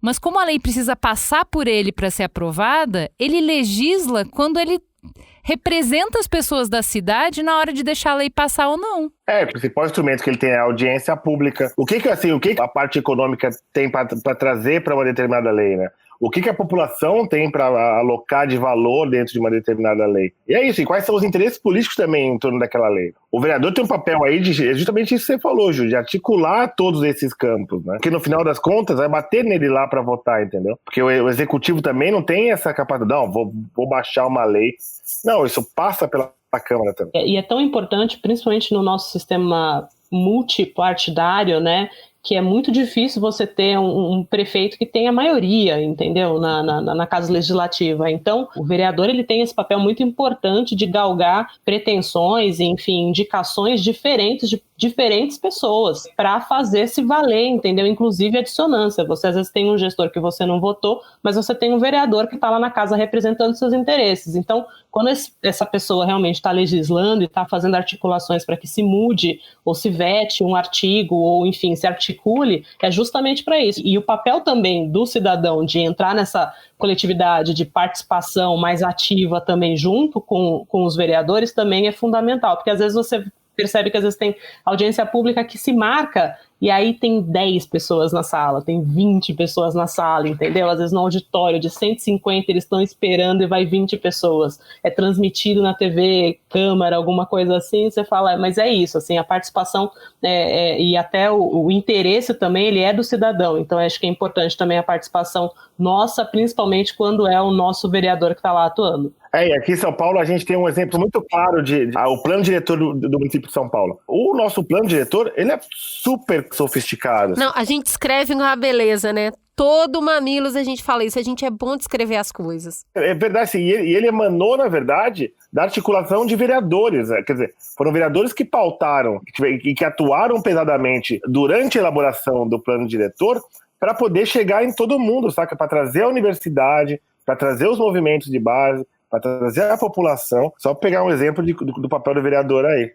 Mas como a lei precisa passar por ele para ser aprovada, ele legisla quando ele representa as pessoas da cidade na hora de deixar a lei passar ou não. O principal instrumento que ele tem é a audiência pública. O que a parte econômica tem para trazer para uma determinada lei, né? O que a população tem para alocar de valor dentro de uma determinada lei. E é isso, e quais são os interesses políticos também em torno daquela lei. O vereador tem um papel aí de justamente isso que você falou, Ju, de articular todos esses campos, né? Porque no final das contas vai bater nele lá para votar, entendeu? Porque o executivo também não tem essa capacidade, não, vou baixar uma lei. Não, isso passa pela Câmara também. E é tão importante, principalmente no nosso sistema multipartidário, né? Que é muito difícil você ter um prefeito que tenha maioria, entendeu, na Casa Legislativa. Então, o vereador ele tem esse papel muito importante de galgar pretensões, enfim, indicações diferentes de diferentes pessoas para fazer se valer, entendeu? Inclusive a dissonância. Você às vezes tem um gestor que você não votou, mas você tem um vereador que está lá na casa representando seus interesses. Então, quando essa pessoa realmente está legislando e está fazendo articulações para que se mude ou se vete um artigo ou, enfim, se articule, é justamente para isso. E o papel também do cidadão de entrar nessa coletividade de participação mais ativa também junto com os vereadores também é fundamental, porque às vezes você percebe que às vezes tem audiência pública que se marca e aí tem 10 pessoas na sala, tem 20 pessoas na sala, entendeu? Às vezes no auditório de 150 eles estão esperando e vai 20 pessoas. É transmitido na TV, câmara, alguma coisa assim, você fala, mas é isso, assim, a participação e até o interesse também, ele é do cidadão. Então acho que é importante também a participação nossa, principalmente quando é o nosso vereador que está lá atuando. E aqui em São Paulo a gente tem um exemplo muito claro o plano diretor do município de São Paulo. O nosso plano diretor, ele é super sofisticado. Não, a gente escreve com a beleza, né? Todo Mamilos a gente fala isso, a gente é bom de escrever as coisas. É verdade, sim, e ele emanou, na verdade, da articulação de vereadores, quer dizer, foram vereadores que pautaram e que atuaram pesadamente durante a elaboração do plano diretor para poder chegar em todo mundo, saca? Para trazer a universidade, para trazer os movimentos de base, para trazer a população. Só pegar um exemplo do papel do vereador aí.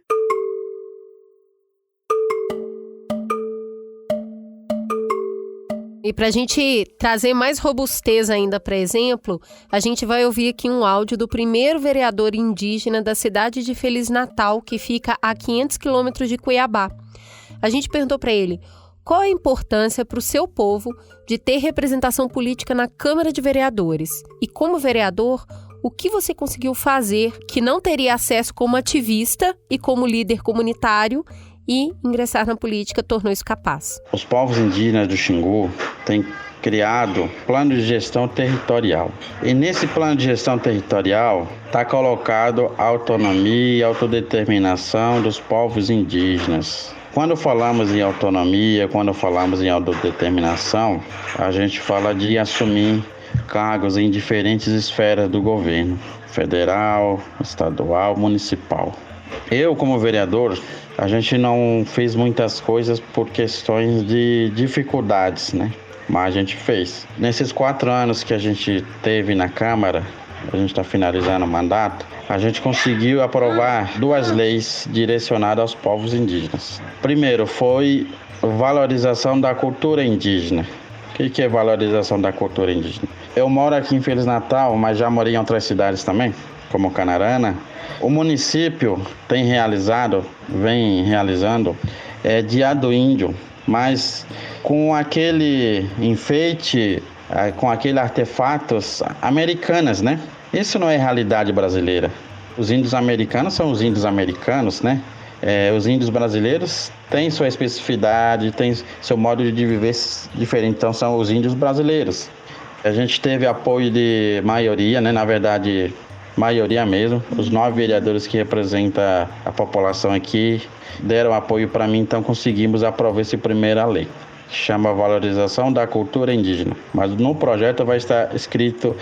E para a gente trazer mais robustez ainda para exemplo, a gente vai ouvir aqui um áudio do primeiro vereador indígena da cidade de Feliz Natal, que fica a 500 quilômetros de Cuiabá. A gente perguntou para ele qual a importância para o seu povo de ter representação política na Câmara de Vereadores. E como vereador, o que você conseguiu fazer que não teria acesso como ativista e como líder comunitário, e ingressar na política tornou isso capaz? Os povos indígenas do Xingu têm criado plano de gestão territorial. E nesse plano de gestão territorial está colocado a autonomia e autodeterminação dos povos indígenas. Quando falamos em autonomia, quando falamos em autodeterminação, a gente fala de assumir cargos em diferentes esferas do governo, federal, estadual, municipal. Eu, como vereador, a gente não fez muitas coisas por questões de dificuldades, né? Mas a gente fez. Nesses 4 anos que a gente teve na Câmara, a gente está finalizando o mandato, a gente conseguiu aprovar 2 leis direcionadas aos povos indígenas. Primeiro foi valorização da cultura indígena. O que é valorização da cultura indígena? Eu moro aqui em Feliz Natal, mas já morei em outras cidades também, como Canarana. O município vem realizando Dia do Índio, mas com aquele enfeite, com aqueles artefatos americanos, né? Isso não é realidade brasileira. Os índios americanos são os índios americanos, né? Os índios brasileiros têm sua especificidade, têm seu modo de viver diferente, então são os índios brasileiros. A gente teve apoio de maioria, né? Na verdade, maioria mesmo. Os 9 vereadores que representam a população aqui deram apoio para mim, então conseguimos aprovar essa primeira lei. Chama Valorização da Cultura Indígena. Mas no projeto vai estar escrito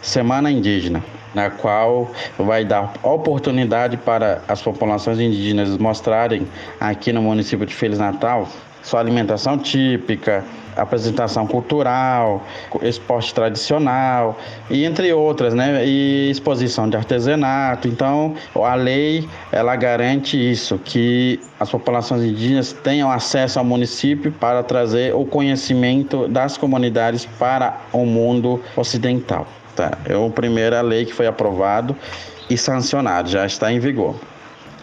Semana Indígena, na qual vai dar oportunidade para as populações indígenas mostrarem aqui no município de Feliz Natal sua alimentação típica, apresentação cultural, esporte tradicional e entre outras, né? E exposição de artesanato. Então, a lei, ela garante isso, que as populações indígenas tenham acesso ao município para trazer o conhecimento das comunidades para o mundo ocidental. Tá? É a primeira lei que foi aprovada e sancionada, já está em vigor.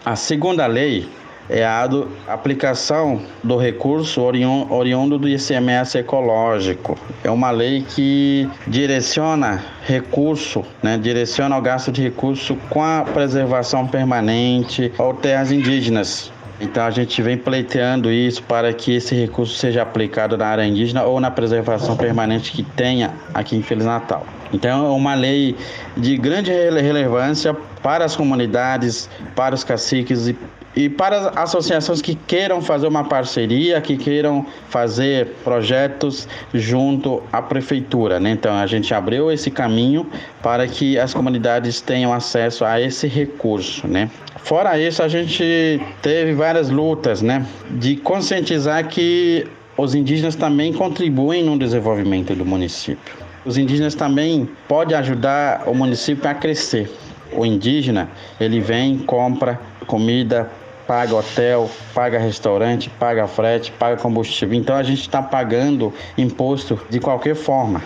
A segunda lei é a aplicação do recurso oriundo do ICMS ecológico. É uma lei que direciona recurso, né, direciona o gasto de recurso com a preservação permanente ou terras indígenas. Então a gente vem pleiteando isso para que esse recurso seja aplicado na área indígena ou na preservação permanente que tenha aqui em Feliz Natal. Então é uma lei de grande relevância para as comunidades, para os caciques e para as associações que queiram fazer uma parceria, que queiram fazer projetos junto à prefeitura, né? Então a gente abriu esse caminho para que as comunidades tenham acesso a esse recurso, né? Fora isso, a gente teve várias lutas, né, de conscientizar que os indígenas também contribuem no desenvolvimento do município. Os indígenas também podem ajudar o município a crescer. O indígena, ele vem, compra comida, paga hotel, paga restaurante, paga frete, paga combustível. Então a gente está pagando imposto de qualquer forma.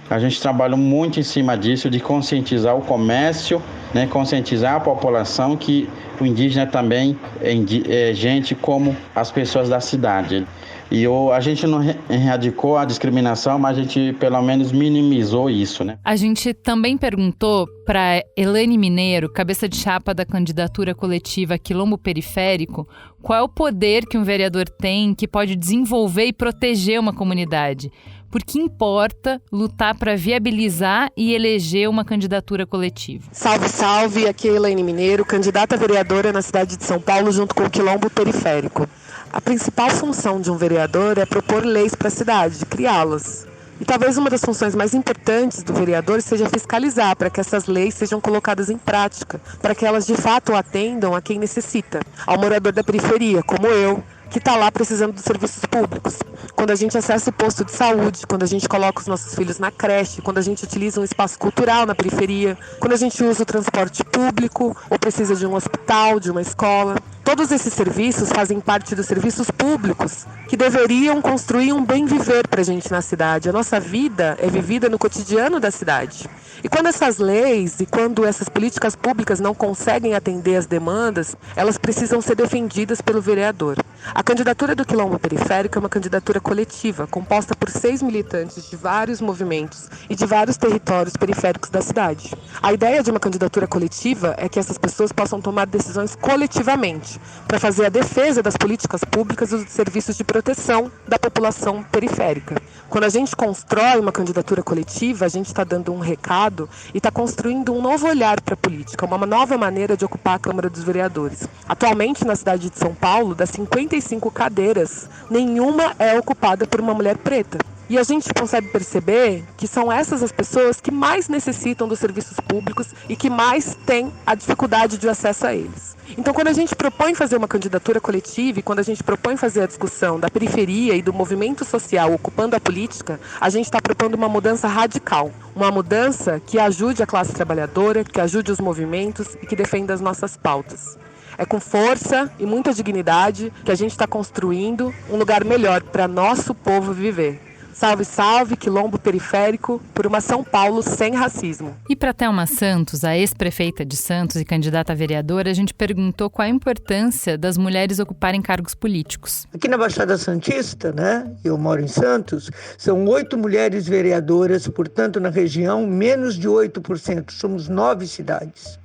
A gente trabalha muito em cima disso, de conscientizar o comércio, né, conscientizar a população que o indígena também é gente como as pessoas da cidade. E a gente não erradicou a discriminação, mas a gente pelo menos minimizou isso, né? A gente também perguntou para Elaine Mineiro, cabeça de chapa da candidatura coletiva Quilombo Periférico, qual é o poder que um vereador tem que pode desenvolver e proteger uma comunidade. Porque importa lutar para viabilizar e eleger uma candidatura coletiva. Salve, salve! Aqui é Elaine Mineiro, candidata a vereadora na cidade de São Paulo, junto com o Quilombo Periférico. A principal função de um vereador é propor leis para a cidade, criá-las. E talvez uma das funções mais importantes do vereador seja fiscalizar para que essas leis sejam colocadas em prática, para que elas de fato atendam a quem necessita, ao morador da periferia, como eu, que está lá precisando dos serviços públicos. Quando a gente acessa o posto de saúde, quando a gente coloca os nossos filhos na creche, quando a gente utiliza um espaço cultural na periferia, quando a gente usa o transporte público ou precisa de um hospital, de uma escola. Todos esses serviços fazem parte dos serviços públicos que deveriam construir um bem viver para a gente na cidade. A nossa vida é vivida no cotidiano da cidade. E quando essas leis e quando essas políticas públicas não conseguem atender as demandas, elas precisam ser defendidas pelo vereador. A candidatura do Quilombo Periférico é uma candidatura coletiva, composta por 6 militantes de vários movimentos e de vários territórios periféricos da cidade. A ideia de uma candidatura coletiva é que essas pessoas possam tomar decisões coletivamente, para fazer a defesa das políticas públicas e dos serviços de proteção da população periférica. Quando a gente constrói uma candidatura coletiva, a gente está dando um recado e está construindo um novo olhar para a política, uma nova maneira de ocupar a Câmara dos Vereadores. Atualmente, na cidade de São Paulo, das 55 cadeiras, nenhuma é ocupada por uma mulher preta. E a gente consegue perceber que são essas as pessoas que mais necessitam dos serviços públicos e que mais têm a dificuldade de acesso a eles. Então, quando a gente propõe fazer uma candidatura coletiva e quando a gente propõe fazer a discussão da periferia e do movimento social ocupando a política, a gente está propondo uma mudança radical. Uma mudança que ajude a classe trabalhadora, que ajude os movimentos e que defenda as nossas pautas. É com força e muita dignidade que a gente está construindo um lugar melhor para nosso povo viver. Salve, salve, Quilombo Periférico, por uma São Paulo sem racismo. E para Thelma Santos, a ex-prefeita de Santos e candidata a vereadora, a gente perguntou qual a importância das mulheres ocuparem cargos políticos. Aqui na Baixada Santista, né, eu moro em Santos, são 8 mulheres vereadoras, portanto, na região, menos de 8%, somos 9 cidades.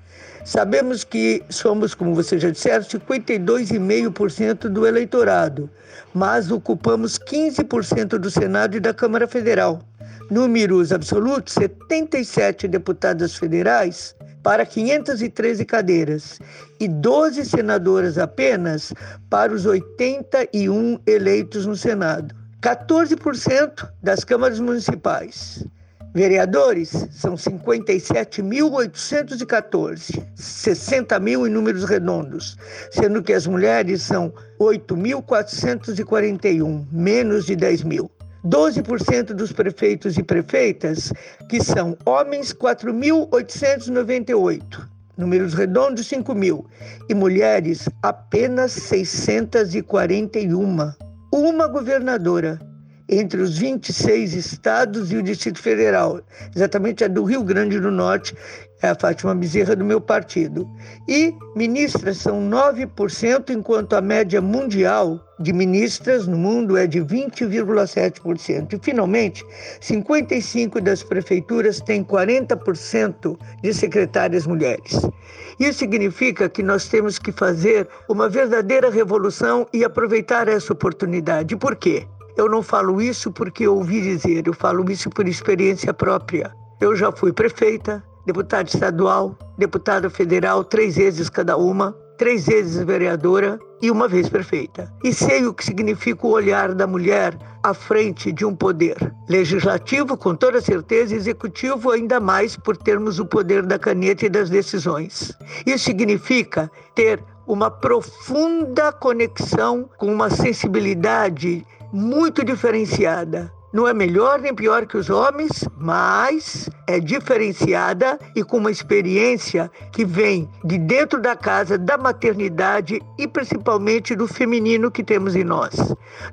Sabemos que somos, como vocês já disseram, 52,5% do eleitorado, mas ocupamos 15% do Senado e da Câmara Federal. Números absolutos, 77 deputadas federais para 513 cadeiras e 12 senadoras apenas para os 81 eleitos no Senado. 14% das câmaras municipais. Vereadores são 57.814, 60 mil em números redondos, sendo que as mulheres são 8.441, menos de 10 mil. 12% dos prefeitos e prefeitas, que são homens, 4.898, números redondos, 5 mil, e mulheres, apenas 641. Uma governadora entre os 26 estados e o Distrito Federal, exatamente a do Rio Grande do Norte, é a Fátima Bezerra do meu partido. E ministras são 9%, enquanto a média mundial de ministras no mundo é de 20,7%. E, finalmente, 55 das prefeituras têm 40% de secretárias mulheres. Isso significa que nós temos que fazer uma verdadeira revolução e aproveitar essa oportunidade. Por quê? Eu não falo isso porque eu ouvi dizer, eu falo isso por experiência própria. Eu já fui prefeita, deputada estadual, deputada federal, 3 vezes cada uma, 3 vezes vereadora e 1 vez prefeita. E sei o que significa o olhar da mulher à frente de um poder legislativo, com toda certeza, executivo ainda mais por termos o poder da caneta e das decisões. Isso significa ter uma profunda conexão com uma sensibilidade muito diferenciada. Não é melhor nem pior que os homens, mas é diferenciada e com uma experiência que vem de dentro da casa, da maternidade e principalmente do feminino que temos em nós.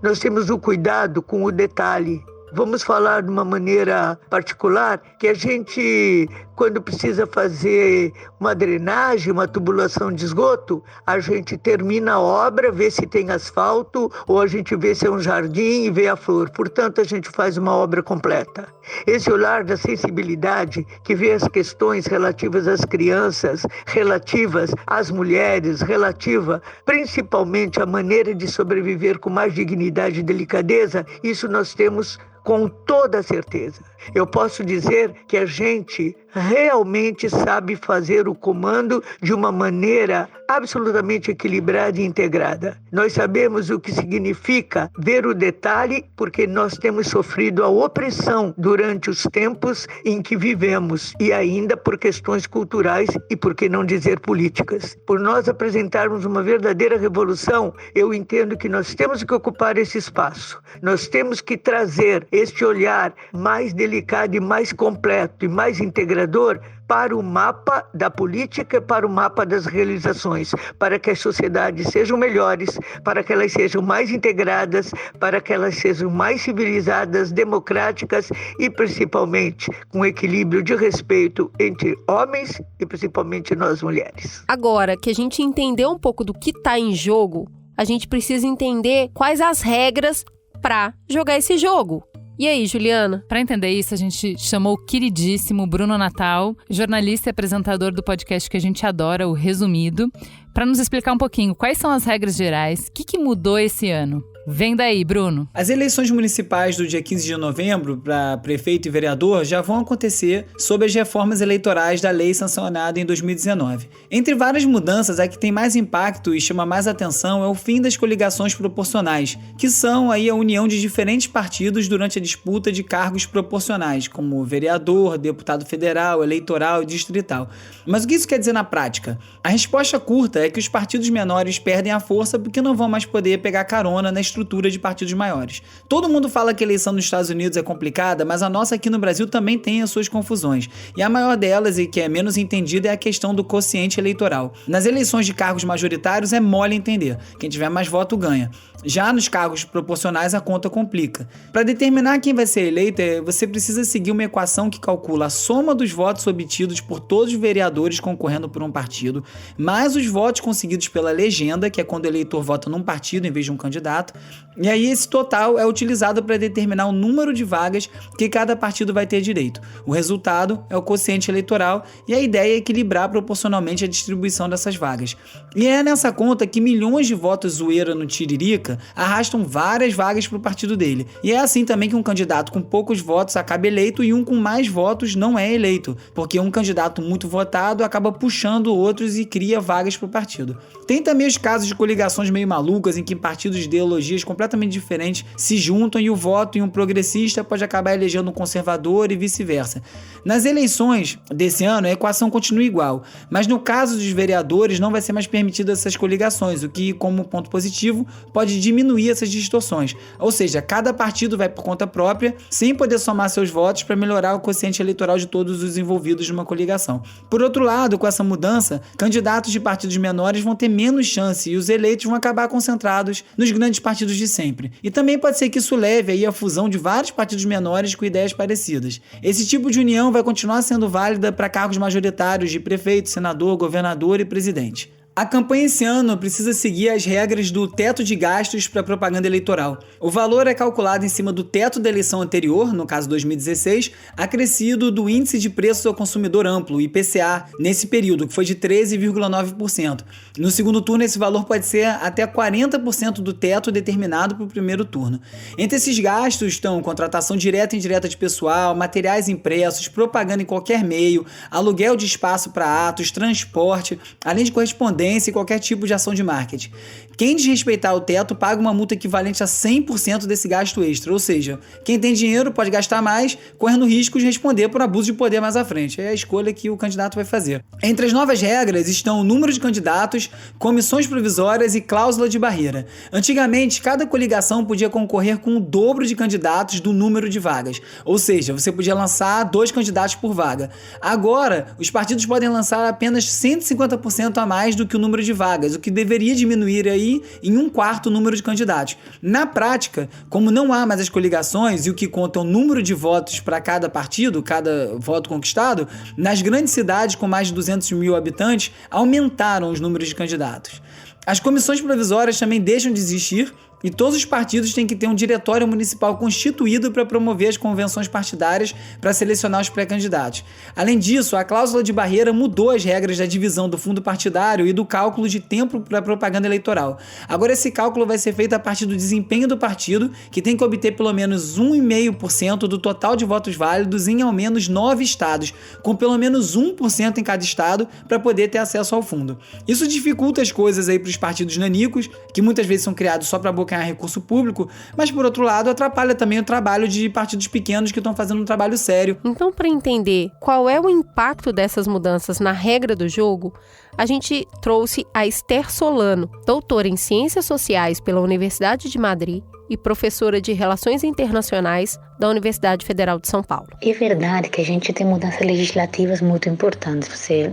Nós temos o cuidado com o detalhe. Vamos falar de uma maneira particular que a gente, quando precisa fazer uma drenagem, uma tubulação de esgoto, a gente termina a obra, vê se tem asfalto, ou a gente vê se é um jardim e vê a flor. Portanto, a gente faz uma obra completa. Esse olhar da sensibilidade que vê as questões relativas às crianças, relativas às mulheres, relativa principalmente à maneira de sobreviver com mais dignidade e delicadeza, isso nós temos com toda certeza. Eu posso dizer que a gente realmente sabe fazer o comando de uma maneira absolutamente equilibrada e integrada. Nós sabemos o que significa ver o detalhe, porque nós temos sofrido a opressão durante os tempos em que vivemos, e ainda por questões culturais e, por que não dizer, políticas. Por nós apresentarmos uma verdadeira revolução, eu entendo que nós temos que ocupar esse espaço. Nós temos que trazer este olhar mais delicado e mais completo e mais integrador para o mapa da política e para o mapa das realizações, para que as sociedades sejam melhores, para que elas sejam mais integradas, para que elas sejam mais civilizadas, democráticas e, principalmente, com equilíbrio de respeito entre homens e, principalmente, nós mulheres. Agora que a gente entendeu um pouco do que está em jogo, a gente precisa entender quais as regras para jogar esse jogo. E aí, Juliana? Para entender isso, a gente chamou o queridíssimo Bruno Natal, jornalista e apresentador do podcast que a gente adora, o Resumido, para nos explicar um pouquinho quais são as regras gerais, o que mudou esse ano. Vem daí, Bruno. As eleições municipais do dia 15 de novembro para prefeito e vereador já vão acontecer sob as reformas eleitorais da lei sancionada em 2019. Entre várias mudanças, a que tem mais impacto e chama mais atenção é o fim das coligações proporcionais, que são aí a união de diferentes partidos durante a disputa de cargos proporcionais, como vereador, deputado federal, eleitoral e distrital. Mas o que isso quer dizer na prática? A resposta curta é que os partidos menores perdem a força porque não vão mais poder pegar carona na estrutura de partidos maiores. Todo mundo fala que a eleição nos Estados Unidos é complicada, mas a nossa aqui no Brasil também tem as suas confusões. E a maior delas, e que é menos entendida, é a questão do quociente eleitoral. Nas eleições de cargos majoritários é mole entender. Quem tiver mais voto ganha. Já nos cargos proporcionais a conta complica. Para determinar quem vai ser eleito, você precisa seguir uma equação que calcula a soma dos votos obtidos por todos os vereadores concorrendo por um partido, mais os votos conseguidos pela legenda, que é quando o eleitor vota num partido em vez de um candidato, e aí esse total é utilizado para determinar o número de vagas que cada partido vai ter direito. O resultado é o quociente eleitoral e a ideia é equilibrar proporcionalmente a distribuição dessas vagas. E é nessa conta que milhões de votos zoeira no Tiririca arrastam várias vagas para o partido dele. E é assim também que um candidato com poucos votos acaba eleito e um com mais votos não é eleito, porque um candidato muito votado acaba puxando outros e cria vagas para o partido. Tem também os casos de coligações meio malucas em que partidos de ideologias completamente diferentes se juntam e o voto em um progressista pode acabar elegendo um conservador e vice-versa. Nas eleições desse ano, a equação continua igual, mas no caso dos vereadores não vai ser mais permitido essas coligações, o que, como ponto positivo, pode diminuir essas distorções. Ou seja, cada partido vai por conta própria, sem poder somar seus votos para melhorar o quociente eleitoral de todos os envolvidos numa coligação. Por outro lado, com essa mudança, candidatos de partidos menores vão ter menos chance e os eleitos vão acabar concentrados nos grandes partidos de sempre. E também pode ser que isso leve aí à fusão de vários partidos menores com ideias parecidas. Esse tipo de união vai continuar sendo válida para cargos majoritários de prefeito, senador, governador e presidente. A campanha esse ano precisa seguir as regras do teto de gastos para propaganda eleitoral. O valor é calculado em cima do teto da eleição anterior, no caso 2016, acrescido do Índice de Preços ao Consumidor Amplo, IPCA, nesse período, que foi de 13,9%. No segundo turno, esse valor pode ser até 40% do teto determinado para o primeiro turno. Entre esses gastos estão contratação direta e indireta de pessoal, materiais impressos, propaganda em qualquer meio, aluguel de espaço para atos, transporte, além de correspondência e qualquer tipo de ação de marketing. Quem desrespeitar o teto paga uma multa equivalente a 100% desse gasto extra, ou seja, quem tem dinheiro pode gastar mais, correndo risco de responder por abuso de poder mais à frente. É a escolha que o candidato vai fazer. Entre as novas regras estão o número de candidatos, comissões provisórias e cláusula de barreira. Antigamente, cada coligação podia concorrer com o dobro de candidatos do número de vagas, ou seja, você podia lançar 2 candidatos por vaga. Agora, os partidos podem lançar apenas 150% a mais do que o número de vagas, o que deveria diminuir aí em 1/4 o número de candidatos. Na prática, como não há mais as coligações e o que conta é o número de votos para cada partido, cada voto conquistado, nas grandes cidades com mais de 200 mil habitantes, aumentaram os números de candidatos. As comissões provisórias também deixam de existir e todos os partidos têm que ter um diretório municipal constituído para promover as convenções partidárias para selecionar os pré-candidatos. Além disso, a cláusula de barreira mudou as regras da divisão do fundo partidário e do cálculo de tempo para propaganda eleitoral. Agora esse cálculo vai ser feito a partir do desempenho do partido, que tem que obter pelo menos 1,5% do total de votos válidos em ao menos 9 estados, com pelo menos 1% em cada estado, para poder ter acesso ao fundo. Isso dificulta as coisas aí para os partidos nanicos, que muitas vezes são criados só para abocanhar recurso público, mas por outro lado atrapalha também o trabalho de partidos pequenos que estão fazendo um trabalho sério. Então, para entender qual é o impacto dessas mudanças na regra do jogo, a gente trouxe a Esther Solano, doutora em Ciências Sociais pela Universidade de Madrid e professora de Relações Internacionais da Universidade Federal de São Paulo. É verdade que a gente tem mudanças legislativas muito importantes.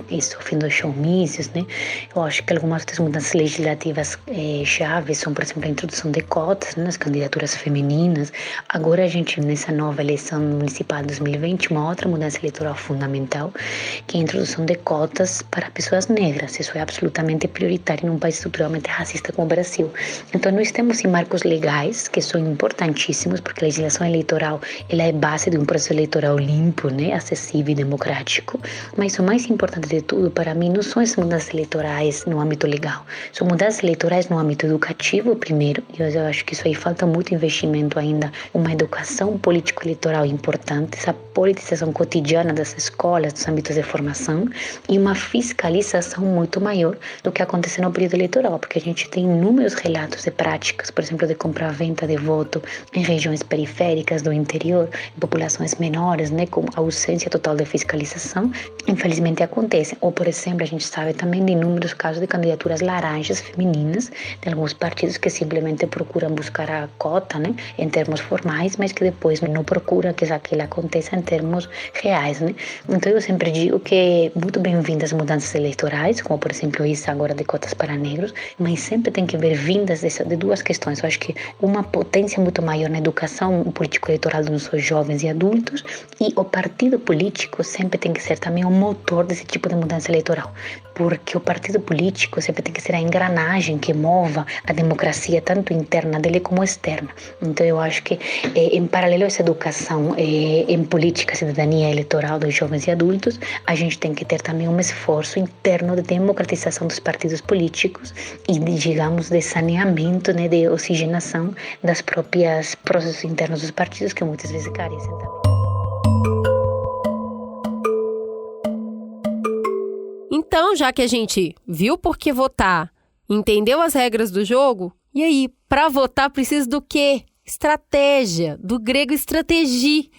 Isso fim dos showmícios, né? Eu acho que algumas das mudanças legislativas chaves são, por exemplo, a introdução de cotas, né, nas candidaturas femininas. Agora a gente, nessa nova eleição municipal de 2020, uma outra mudança eleitoral fundamental, que é a introdução de cotas para pessoas negras. Isso é absolutamente prioritário num país estruturalmente racista como o Brasil. Então nós temos marcos legais que são importantíssimos, porque a legislação eleitoral ela é base de um processo eleitoral limpo, né, acessível e democrático, mas o mais importante de tudo para mim não são as mudanças eleitorais no âmbito legal, são mudanças eleitorais no âmbito educativo primeiro, e eu acho que isso aí falta muito investimento ainda, uma educação político-eleitoral importante, essa politização cotidiana das escolas, dos âmbitos de formação, e uma fiscalização muito maior do que acontece no período eleitoral, porque a gente tem inúmeros relatos de práticas, por exemplo, de compra-venda de voto em regiões periféricas do interior, em populações menores, né, com ausência total de fiscalização, infelizmente acontece. Ou, por exemplo, a gente sabe também de inúmeros casos de candidaturas laranjas femininas de alguns partidos que simplesmente procuram buscar a cota, né, em termos formais, mas que depois não procuram que aquilo aconteça em termos reais, né. Então eu sempre digo que muito bem-vindas mudanças eleitorais, como por exemplo isso agora de cotas para negros, mas sempre tem que ver vindas de duas questões. Eu acho que uma potência muito maior na educação político-eleitoral dos nossos jovens e adultos, e o partido político sempre tem que ser também o motor desse tipo de mudança eleitoral, porque o partido político sempre tem que ser a engrenagem que mova a democracia, tanto interna dele como externa. Então eu acho que em paralelo a essa educação em política, cidadania eleitoral dos jovens e adultos, a gente tem que ter também um esforço interno de democratização dos partidos políticos e, digamos, de saneamento, né, de oxigenação das próprias processos internos dos partidos, que muitas vezes carecem também. Então, já que a gente viu por que votar, entendeu as regras do jogo, e aí, para votar precisa do quê? Estratégia, do grego estratégie.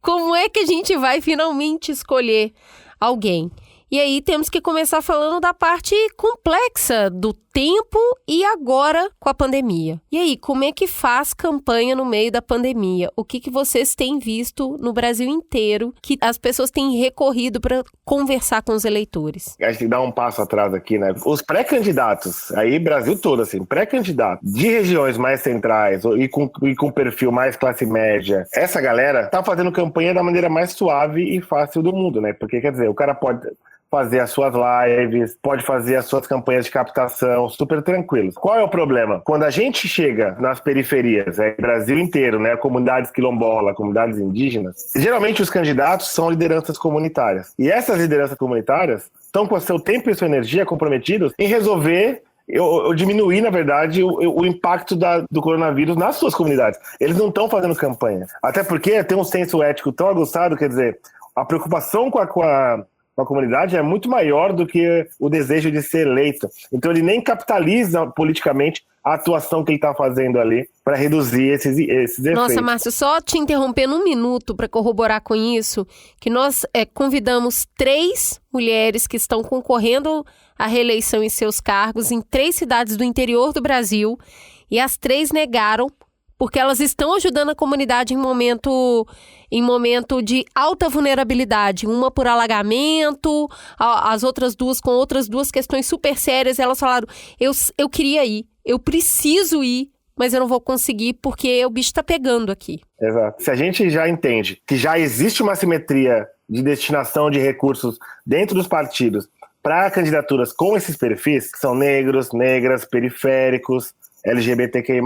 Como é que a gente vai finalmente escolher alguém? E aí temos que começar falando da parte complexa do tempo e agora com a pandemia. E aí, como é que faz campanha no meio da pandemia? O que vocês têm visto no Brasil inteiro que as pessoas têm recorrido para conversar com os eleitores? A gente tem que dar um passo atrás aqui, né? Os pré-candidatos, aí Brasil todo, assim, pré-candidatos de regiões mais centrais e com perfil mais classe média, essa galera tá fazendo campanha da maneira mais suave e fácil do mundo, né? Porque, quer dizer, o cara pode fazer as suas lives, pode fazer as suas campanhas de captação, super tranquilos. Qual é o problema? Quando a gente chega nas periferias, Brasil inteiro, né, comunidades quilombolas, comunidades indígenas, geralmente os candidatos são lideranças comunitárias. E essas lideranças comunitárias estão com o seu tempo e sua energia comprometidos em resolver ou diminuir, na verdade, o impacto do coronavírus nas suas comunidades. Eles não estão fazendo campanha. Até porque tem um senso ético tão aguçado, quer dizer, a preocupação com a comunidade é muito maior do que o desejo de ser eleito. Então ele nem capitaliza politicamente a atuação que ele está fazendo ali para reduzir esses efeitos. Nossa, Márcio, só te interrompendo um minuto para corroborar com isso, que nós convidamos 3 mulheres que estão concorrendo à reeleição em seus cargos em 3 cidades do interior do Brasil, e as 3 negaram, porque elas estão ajudando a comunidade em momento de alta vulnerabilidade. Uma por alagamento, as outras 2 com outras 2 questões super sérias. Elas falaram, eu queria ir, eu preciso ir, mas eu não vou conseguir porque o bicho está pegando aqui. Exato. Se a gente já entende que já existe uma assimetria de destinação de recursos dentro dos partidos para candidaturas com esses perfis, que são negros, negras, periféricos, LGBTQI+,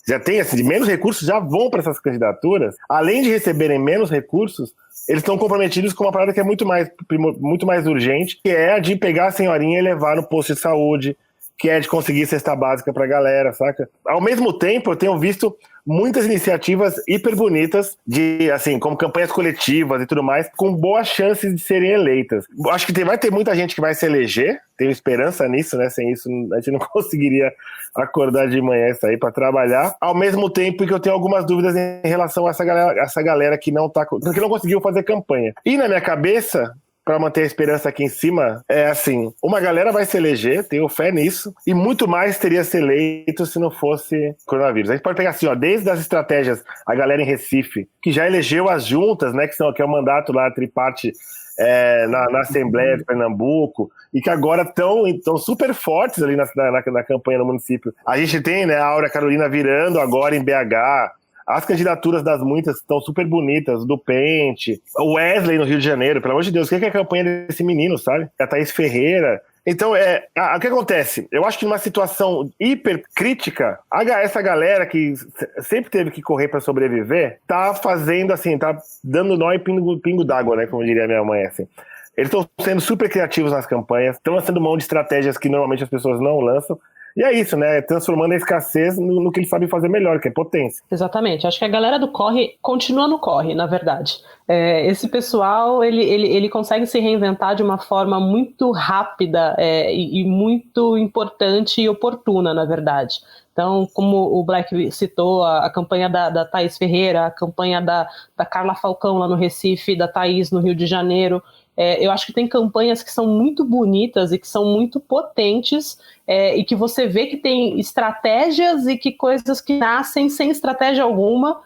já tem assim, menos recursos, já vão para essas candidaturas. Além de receberem menos recursos, eles estão comprometidos com uma parada que é muito mais urgente, que é a de pegar a senhorinha e levar no posto de saúde, que é de conseguir cesta básica pra galera, saca? Ao mesmo tempo, eu tenho visto muitas iniciativas hiper bonitas de, assim, como campanhas coletivas e tudo mais, com boas chances de serem eleitas. Acho que vai ter muita gente que vai se eleger, tenho esperança nisso, né? Sem isso, a gente não conseguiria acordar de manhã e sair pra trabalhar. Ao mesmo tempo que eu tenho algumas dúvidas em relação a essa galera que não conseguiu fazer campanha. E na minha cabeça, para manter a esperança aqui em cima, é assim, uma galera vai se eleger, tenho fé nisso, e muito mais teria se eleito se não fosse coronavírus. A gente pode pegar assim, ó, desde as estratégias, a galera em Recife, que já elegeu as juntas, né, que é o mandato lá, triparte, na Assembleia de Pernambuco, e que agora estão super fortes ali na campanha no município. A gente tem, né, a Áurea Carolina virando agora em BH, as candidaturas das muitas estão super bonitas, do Pente, o Wesley no Rio de Janeiro, pelo amor de Deus, o que é a campanha desse menino, sabe? A Thaís Ferreira. Então, o que acontece? Eu acho que numa situação hiper crítica, essa galera que sempre teve que correr para sobreviver, tá fazendo assim, tá dando nó e pingo d'água, né, como diria minha mãe, assim. Eles estão sendo super criativos nas campanhas, estão lançando mão de estratégias que normalmente as pessoas não lançam. E é isso, né? Transformando a escassez no que eles sabem fazer melhor, que é potência. Exatamente. Acho que a galera do corre continua no corre, na verdade. Esse pessoal, ele consegue se reinventar de uma forma muito rápida e muito importante e oportuna, na verdade. Então, como o Black citou, a campanha da Thaís Ferreira, a campanha da Carla Falcão lá no Recife, da Thaís no Rio de Janeiro, eu acho que tem campanhas que são muito bonitas e que são muito potentes e que você vê que tem estratégias e que coisas que nascem sem estratégia alguma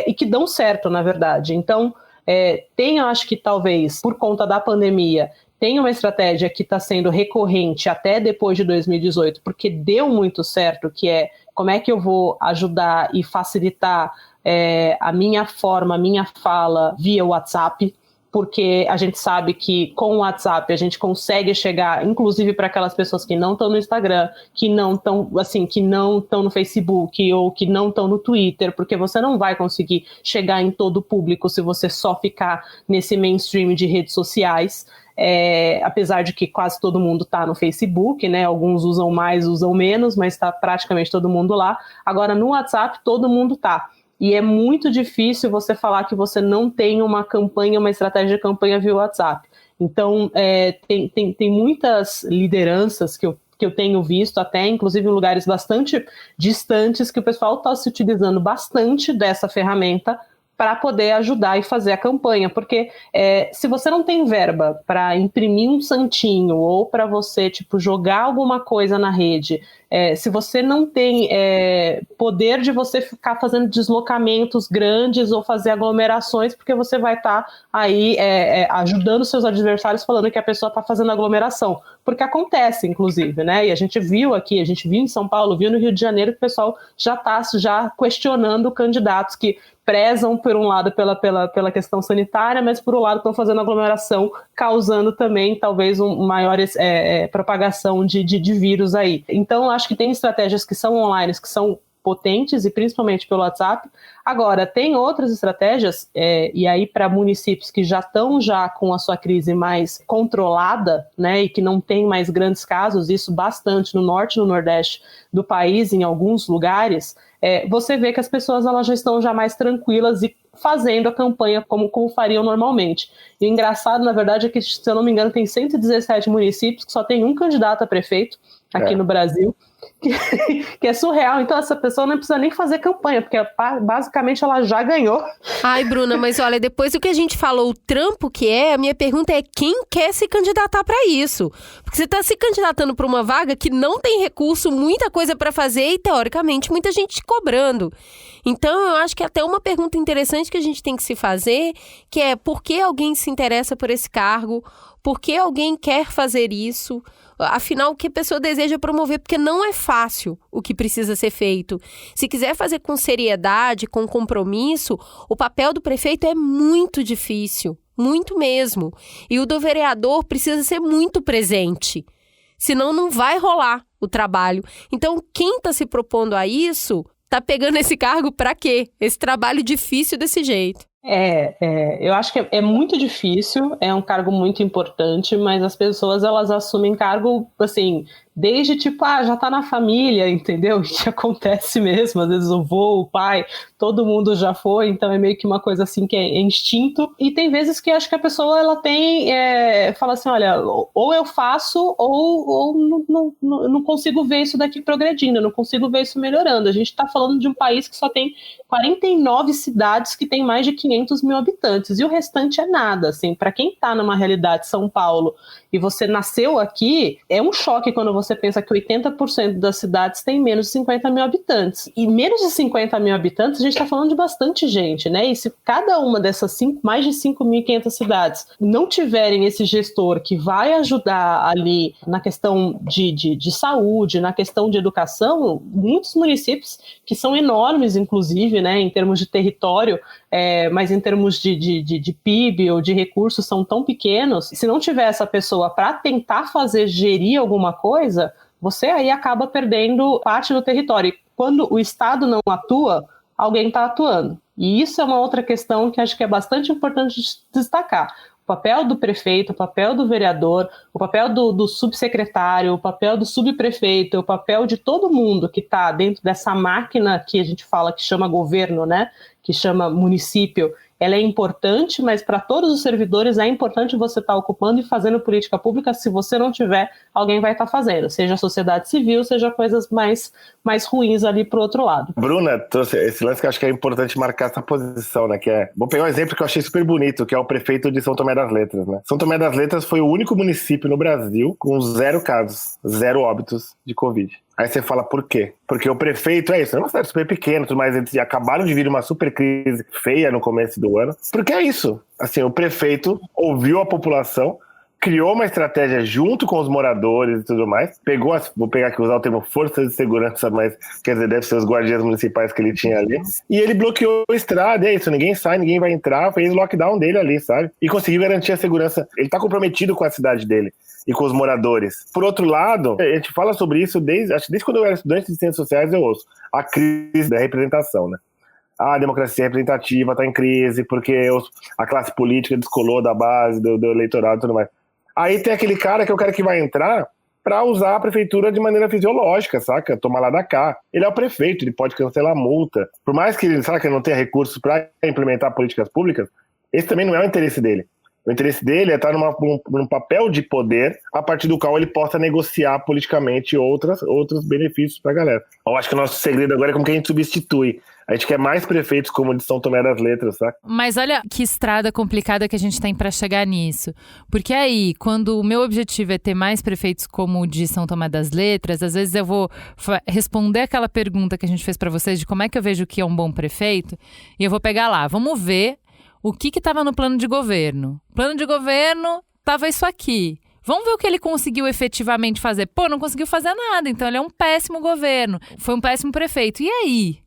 e que dão certo, na verdade. Então, eu acho que talvez, por conta da pandemia, tem uma estratégia que está sendo recorrente até depois de 2018, porque deu muito certo, que é como é que eu vou ajudar e facilitar a minha fala via WhatsApp, porque a gente sabe que com o WhatsApp a gente consegue chegar, inclusive para aquelas pessoas que não estão no Instagram, que não estão no Facebook ou que não estão no Twitter, porque você não vai conseguir chegar em todo o público se você só ficar nesse mainstream de redes sociais. Apesar de que quase todo mundo está no Facebook, né? Alguns usam mais, usam menos, mas está praticamente todo mundo lá. Agora no WhatsApp todo mundo está. E é muito difícil você falar que você não tem uma campanha, uma estratégia de campanha via WhatsApp. Então, tem muitas lideranças que eu tenho visto, até inclusive em lugares bastante distantes, que o pessoal está se utilizando bastante dessa ferramenta para poder ajudar e fazer a campanha, porque se você não tem verba para imprimir um santinho ou para você jogar alguma coisa na rede, se você não tem poder de você ficar fazendo deslocamentos grandes ou fazer aglomerações, porque você vai estar aí ajudando seus adversários falando que a pessoa está fazendo aglomeração, porque acontece, inclusive, né? E a gente viu em São Paulo, viu no Rio de Janeiro que o pessoal já está questionando candidatos que prezam, por um lado, pela questão sanitária, mas, por um lado, estão fazendo aglomeração, causando também, talvez, maior propagação de vírus aí. Então, acho que tem estratégias que são online, que são potentes, e principalmente pelo WhatsApp. Agora, tem outras estratégias, e aí para municípios que já estão com a sua crise mais controlada, né, e que não tem mais grandes casos, isso bastante no norte e no nordeste do país, em alguns lugares, você vê que as pessoas elas já estão mais tranquilas e fazendo a campanha como fariam normalmente. E o engraçado, na verdade, é que, se eu não me engano, tem 117 municípios que só tem um candidato a prefeito aqui no Brasil, que é surreal. Então essa pessoa não precisa nem fazer campanha, porque basicamente ela já ganhou. Ai, Bruna, mas olha, depois do que a gente falou, o trampo que a minha pergunta é: quem quer se candidatar para isso? Porque você está se candidatando para uma vaga que não tem recurso, muita coisa para fazer e, teoricamente, muita gente cobrando. Então, eu acho que até uma pergunta interessante que a gente tem que se fazer, que é: por que alguém se interessa por esse cargo? Por que alguém quer fazer isso? Afinal, o que a pessoa deseja promover? Porque não é fácil o que precisa ser feito. Se quiser fazer com seriedade, com compromisso, o papel do prefeito é muito difícil, muito mesmo. E o do vereador precisa ser muito presente. Senão não vai rolar. o trabalho. Então, quem está se propondo a isso, está pegando esse cargo para quê? Esse trabalho difícil desse jeito. Eu acho que é muito difícil, é um cargo muito importante, mas as pessoas, elas assumem cargo, assim, desde tipo, já tá na família, entendeu? Que acontece mesmo, às vezes o vô, o pai, todo mundo já foi, então é meio que uma coisa assim que é instinto, e tem vezes que acho que a pessoa, ela tem, fala assim, olha, ou eu faço, ou não consigo ver isso daqui progredindo, eu não consigo ver isso melhorando. A gente tá falando de um país que só tem 49 cidades que tem mais de 500 mil habitantes, e o restante é nada, assim, para quem tá numa realidade São Paulo, e você nasceu aqui, é um choque quando você pensa que 80% das cidades têm menos de 50 mil habitantes. E menos de 50 mil habitantes, a gente está falando de bastante gente, né? E se cada uma dessas mais de 5.500 cidades não tiverem esse gestor que vai ajudar ali na questão de saúde, na questão de educação, muitos municípios que são enormes, inclusive, né, em termos de território, mas em termos de PIB ou de recursos são tão pequenos, se não tiver essa pessoa para tentar gerir alguma coisa, você aí acaba perdendo parte do território. E quando o Estado não atua, alguém está atuando. E isso é uma outra questão que acho que é bastante importante destacar. O papel do prefeito, o papel do vereador, o papel do subsecretário, o papel do subprefeito, o papel de todo mundo que está dentro dessa máquina que a gente fala que chama governo, né? Que chama município, ela é importante, mas para todos os servidores é importante você estar ocupando e fazendo política pública. Se você não tiver, alguém vai estar fazendo, seja a sociedade civil, seja coisas mais ruins ali para o outro lado. Bruna trouxe esse lance que eu acho que é importante marcar essa posição, né? Vou pegar um exemplo que eu achei super bonito, que é o prefeito de São Tomé das Letras, né? São Tomé das Letras foi o único município no Brasil com 0 casos, 0 óbitos de Covid. Aí você fala, por quê? Porque o prefeito, é uma cidade super pequena, mas eles acabaram de vir uma super crise feia no começo do ano. Porque é isso. Assim, o prefeito ouviu a população, criou uma estratégia junto com os moradores e tudo mais, vou pegar aqui, usar o termo forças de segurança, mas quer dizer, deve ser os guardiões municipais que ele tinha ali, e ele bloqueou a estrada, é isso, ninguém sai, ninguém vai entrar, fez o lockdown dele ali, sabe? E conseguiu garantir a segurança. Ele tá comprometido com a cidade dele e com os moradores. Por outro lado, a gente fala sobre isso desde quando eu era estudante de ciências sociais, eu ouço a crise da representação, né? A democracia representativa está em crise porque a classe política descolou da base do eleitorado e tudo mais. Aí tem aquele cara que é o cara que vai entrar para usar a prefeitura de maneira fisiológica, saca? Tomar lá da cá. Ele é o prefeito, ele pode cancelar a multa. Por mais que ele não tenha recursos para implementar políticas públicas, esse também não é o interesse dele. O interesse dele é estar num papel de poder a partir do qual ele possa negociar politicamente outros benefícios para a galera. Eu acho que o nosso segredo agora é como que a gente substitui. A gente quer mais prefeitos como o de São Tomé das Letras, sabe? Mas olha que estrada complicada que a gente tem para chegar nisso. Porque aí, quando o meu objetivo é ter mais prefeitos como o de São Tomé das Letras, às vezes eu vou responder aquela pergunta que a gente fez para vocês de como é que eu vejo o que é um bom prefeito, e eu vou pegar lá, vamos ver o que estava no plano de governo. Plano de governo estava isso aqui. Vamos ver o que ele conseguiu efetivamente fazer. Pô, não conseguiu fazer nada, então ele é um péssimo governo. Foi um péssimo prefeito. E aí?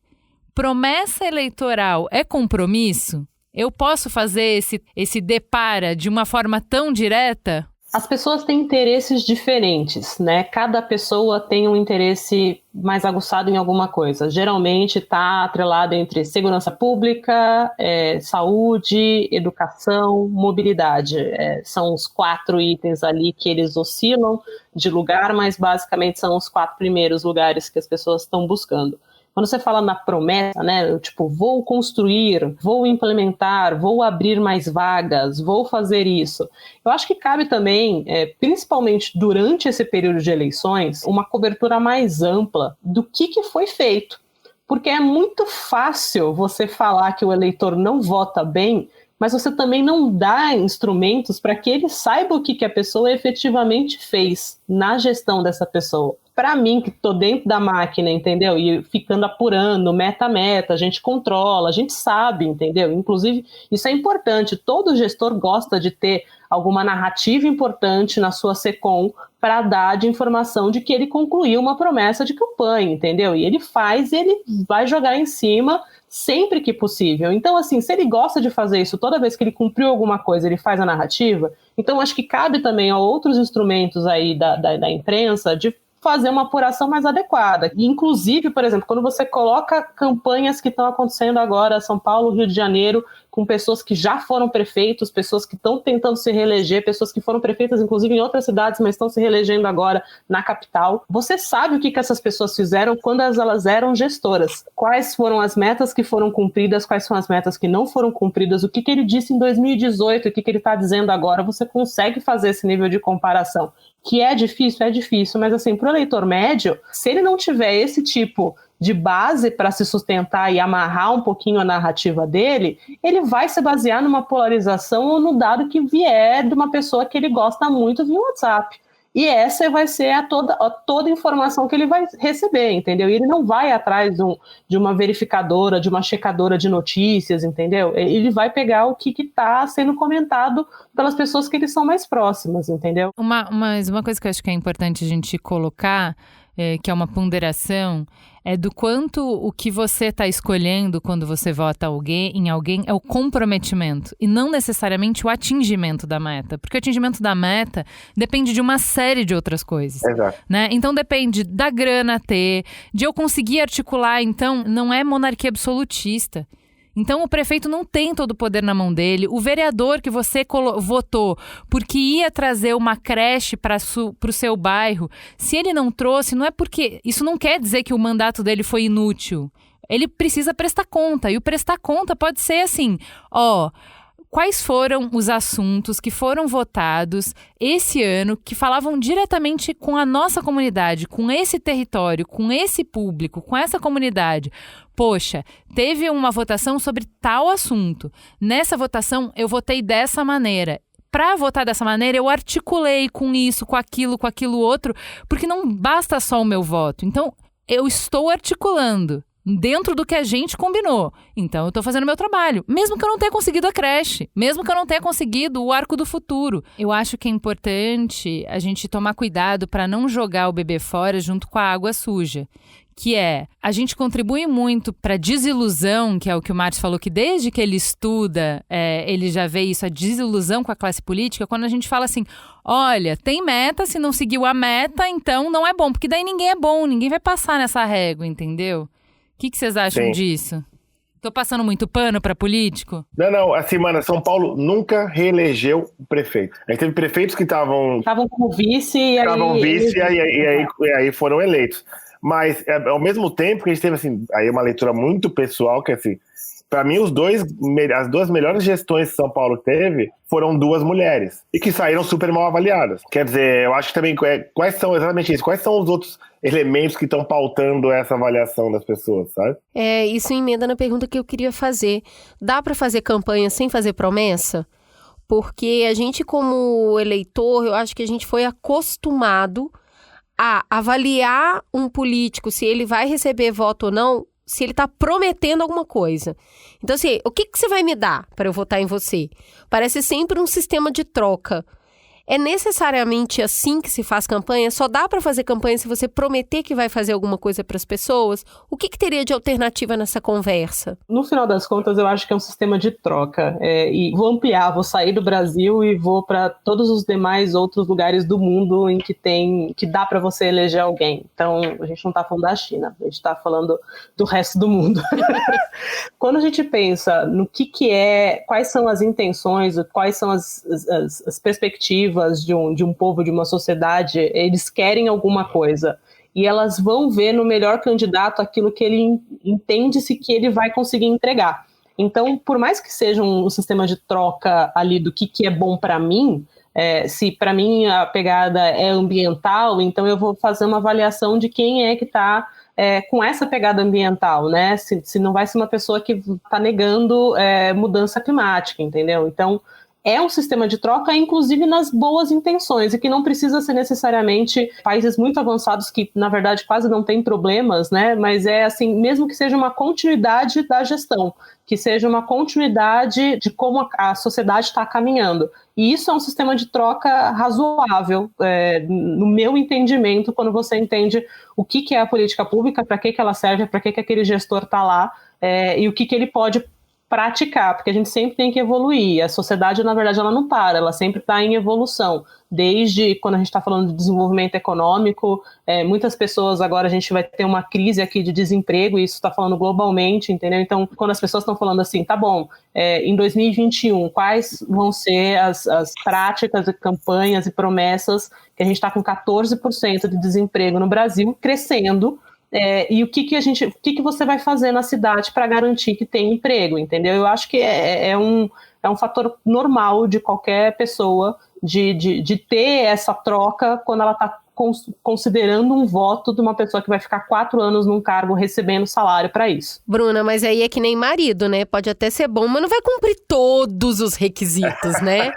Promessa eleitoral é compromisso? Eu posso fazer esse depara de uma forma tão direta? As pessoas têm interesses diferentes, né? Cada pessoa tem um interesse mais aguçado em alguma coisa. Geralmente está atrelado entre segurança pública, saúde, educação, mobilidade. São os 4 itens ali que eles oscilam de lugar, mas basicamente são os 4 primeiros lugares que as pessoas estão buscando. Quando você fala na promessa, né, tipo, vou construir, vou implementar, vou abrir mais vagas, vou fazer isso, eu acho que cabe também, principalmente durante esse período de eleições, uma cobertura mais ampla do que foi feito. Porque é muito fácil você falar que o eleitor não vota bem, mas você também não dá instrumentos para que ele saiba o que a pessoa efetivamente fez na gestão dessa pessoa. Para mim, que estou dentro da máquina, entendeu? E ficando apurando, meta, a gente controla, a gente sabe, entendeu? Inclusive, isso é importante. Todo gestor gosta de ter alguma narrativa importante na sua SECOM para dar de informação de que ele concluiu uma promessa de campanha, entendeu? E ele faz, ele vai jogar em cima sempre que possível. Então, assim, se ele gosta de fazer isso toda vez que ele cumpriu alguma coisa, ele faz a narrativa, então acho que cabe também a outros instrumentos aí da imprensa de fazer uma apuração mais adequada. E, inclusive, por exemplo, quando você coloca campanhas que estão acontecendo agora, São Paulo, Rio de Janeiro, com pessoas que já foram prefeitos, pessoas que estão tentando se reeleger, pessoas que foram prefeitas, inclusive, em outras cidades, mas estão se reelegendo agora na capital. Você sabe o que essas pessoas fizeram quando elas eram gestoras. Quais foram as metas que foram cumpridas, quais são as metas que não foram cumpridas, o que ele disse em 2018, o que ele está dizendo agora. Você consegue fazer esse nível de comparação. Que é difícil, mas assim, para o eleitor médio, se ele não tiver esse tipo de base para se sustentar e amarrar um pouquinho a narrativa dele, ele vai se basear numa polarização ou no dado que vier de uma pessoa que ele gosta muito via WhatsApp. E essa vai ser toda a informação que ele vai receber, entendeu? E ele não vai atrás de uma verificadora, de uma checadora de notícias, entendeu? Ele vai pegar o que está sendo comentado pelas pessoas que eles são mais próximas, entendeu? Mas uma coisa que eu acho que é importante a gente colocar, que é uma ponderação, é do quanto o que você está escolhendo quando você vota em alguém é o comprometimento e não necessariamente o atingimento da meta. Porque o atingimento da meta depende de uma série de outras coisas. Exato. Né? Então depende da grana ter, de eu conseguir articular. Então não é monarquia absolutista. Então o prefeito não tem todo o poder na mão dele. O vereador que você votou porque ia trazer uma creche para o seu bairro, se ele não trouxe, não é porque... Isso não quer dizer que o mandato dele foi inútil. Ele precisa prestar conta. E o prestar conta pode ser assim, quais foram os assuntos que foram votados esse ano que falavam diretamente com a nossa comunidade, com esse território, com esse público, com essa comunidade? Poxa, teve uma votação sobre tal assunto. Nessa votação, eu votei dessa maneira. Para votar dessa maneira, eu articulei com isso, com aquilo outro, porque não basta só o meu voto. Então, eu estou articulando dentro do que a gente combinou. Então, eu estou fazendo o meu trabalho. Mesmo que eu não tenha conseguido a creche. Mesmo que eu não tenha conseguido o arco do futuro. Eu acho que é importante a gente tomar cuidado para não jogar o bebê fora junto com a água suja. Que é, a gente contribui muito para a desilusão, que é o que o Márcio falou, que desde que ele estuda, ele já vê isso, a desilusão com a classe política, quando a gente fala assim, olha, tem meta, se não seguiu a meta, então não é bom, porque daí ninguém é bom, ninguém vai passar nessa régua, entendeu? O que vocês acham disso? Tô passando muito pano para político? Não, assim, mano, São Paulo nunca reelegeu o prefeito. A gente teve prefeitos que estavam como vice e aí foram eleitos. Mas, ao mesmo tempo que a gente teve, assim, aí uma leitura muito pessoal, que, assim, para mim, as duas melhores gestões que São Paulo teve foram duas mulheres, e que saíram super mal avaliadas. Quer dizer, eu acho que também, quais são exatamente isso? Quais são os outros elementos que estão pautando essa avaliação das pessoas, sabe? Isso emenda na pergunta que eu queria fazer. Dá para fazer campanha sem fazer promessa? Porque a gente, como eleitor, eu acho que a gente foi acostumado a avaliar um político, se ele vai receber voto ou não, se ele está prometendo alguma coisa. Então, assim, o que você vai me dar para eu votar em você? Parece sempre um sistema de troca. É necessariamente assim que se faz campanha? Só dá para fazer campanha se você prometer que vai fazer alguma coisa para as pessoas? O que teria de alternativa nessa conversa? No final das contas, eu acho que é um sistema de troca. E vou ampliar, vou sair do Brasil e vou para todos os demais outros lugares do mundo em que dá para você eleger alguém. Então, a gente não está falando da China, a gente está falando do resto do mundo. Quando a gente pensa no que quais são as intenções, quais são as perspectivas de um povo, de uma sociedade, eles querem alguma coisa. E elas vão ver no melhor candidato aquilo que ele entende-se que ele vai conseguir entregar. Então, por mais que seja um sistema de troca ali do que é bom para mim, se para mim a pegada é ambiental, então eu vou fazer uma avaliação de quem é que está com essa pegada ambiental, né? Se não vai ser uma pessoa que está negando mudança climática, entendeu? Então, é um sistema de troca, inclusive nas boas intenções, e que não precisa ser necessariamente países muito avançados que, na verdade, quase não têm problemas, né? Mas é assim, mesmo que seja uma continuidade da gestão, que seja uma continuidade de como a sociedade está caminhando. E isso é um sistema de troca razoável, no meu entendimento, quando você entende o que é a política pública, para que ela serve, para que aquele gestor está lá, e o que ele pode praticar, porque a gente sempre tem que evoluir. A sociedade, na verdade, ela não para, ela sempre está em evolução. Desde quando a gente está falando de desenvolvimento econômico, muitas pessoas agora a gente vai ter uma crise aqui de desemprego, e isso está falando globalmente, entendeu? Então, quando as pessoas estão falando assim, tá bom, em 2021, quais vão ser as práticas e campanhas e promessas que a gente está com 14% de desemprego no Brasil, crescendo, e o que você vai fazer na cidade para garantir que tem emprego, entendeu? Eu acho que é um fator normal de qualquer pessoa de ter essa troca quando ela está considerando um voto de uma pessoa que vai ficar 4 anos num cargo recebendo salário para isso. Bruna, mas aí é que nem marido, né? Pode até ser bom, mas não vai cumprir todos os requisitos, né?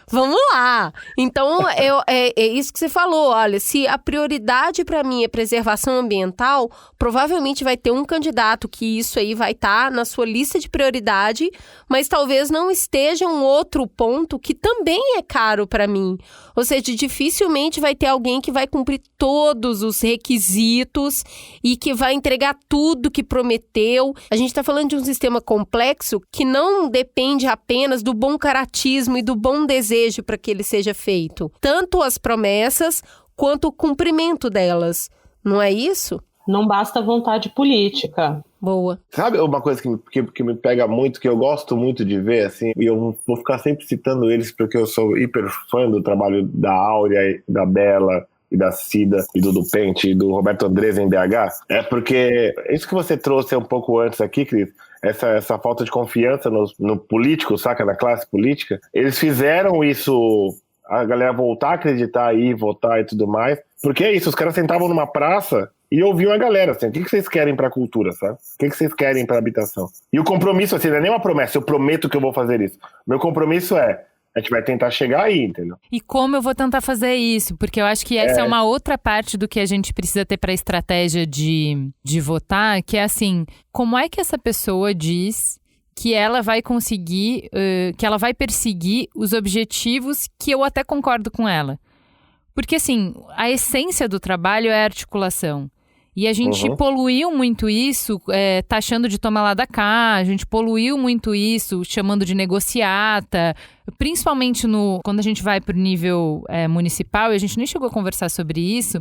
Vamos lá. Então, é isso que você falou. Olha, se a prioridade para mim é preservação ambiental, provavelmente vai ter um candidato que isso aí vai estar na sua lista de prioridade, mas talvez não esteja um outro ponto que também é caro para mim. Ou seja, dificilmente vai ter alguém que vai cumprir todos os requisitos e que vai entregar tudo que prometeu. A gente está falando de um sistema complexo que não depende apenas do bom caratismo e do bom desejo para que ele seja feito. Tanto as promessas quanto o cumprimento delas. Não é isso? Não basta vontade política. Boa. Sabe uma coisa que me pega muito, que eu gosto muito de ver, assim, e eu vou ficar sempre citando eles porque eu sou hiper fã do trabalho da Áurea, da Bela, e da Cida, e do Pente, e do Roberto Andrés em BH, é porque isso que você trouxe um pouco antes aqui, Cris, essa falta de confiança no político, saca, na classe política, eles fizeram isso, a galera voltar a acreditar aí, votar e tudo mais, porque é isso, os caras sentavam numa praça e ouviam a galera, assim, o que vocês querem pra cultura, sabe? O que vocês querem pra habitação? E o compromisso, assim, não é nem uma promessa, eu prometo que eu vou fazer isso. Meu compromisso a gente vai tentar chegar aí, entendeu? E como eu vou tentar fazer isso? Porque eu acho que essa é uma outra parte do que a gente precisa ter para a estratégia de votar, que é assim, como é que essa pessoa diz que ela vai conseguir, que ela vai perseguir os objetivos que eu até concordo com ela? Porque assim, a essência do trabalho é a articulação. E a gente poluiu muito isso, taxando de toma lá da cá, a gente poluiu muito isso, chamando de negociata, principalmente quando a gente vai para o nível municipal, e a gente nem chegou a conversar sobre isso,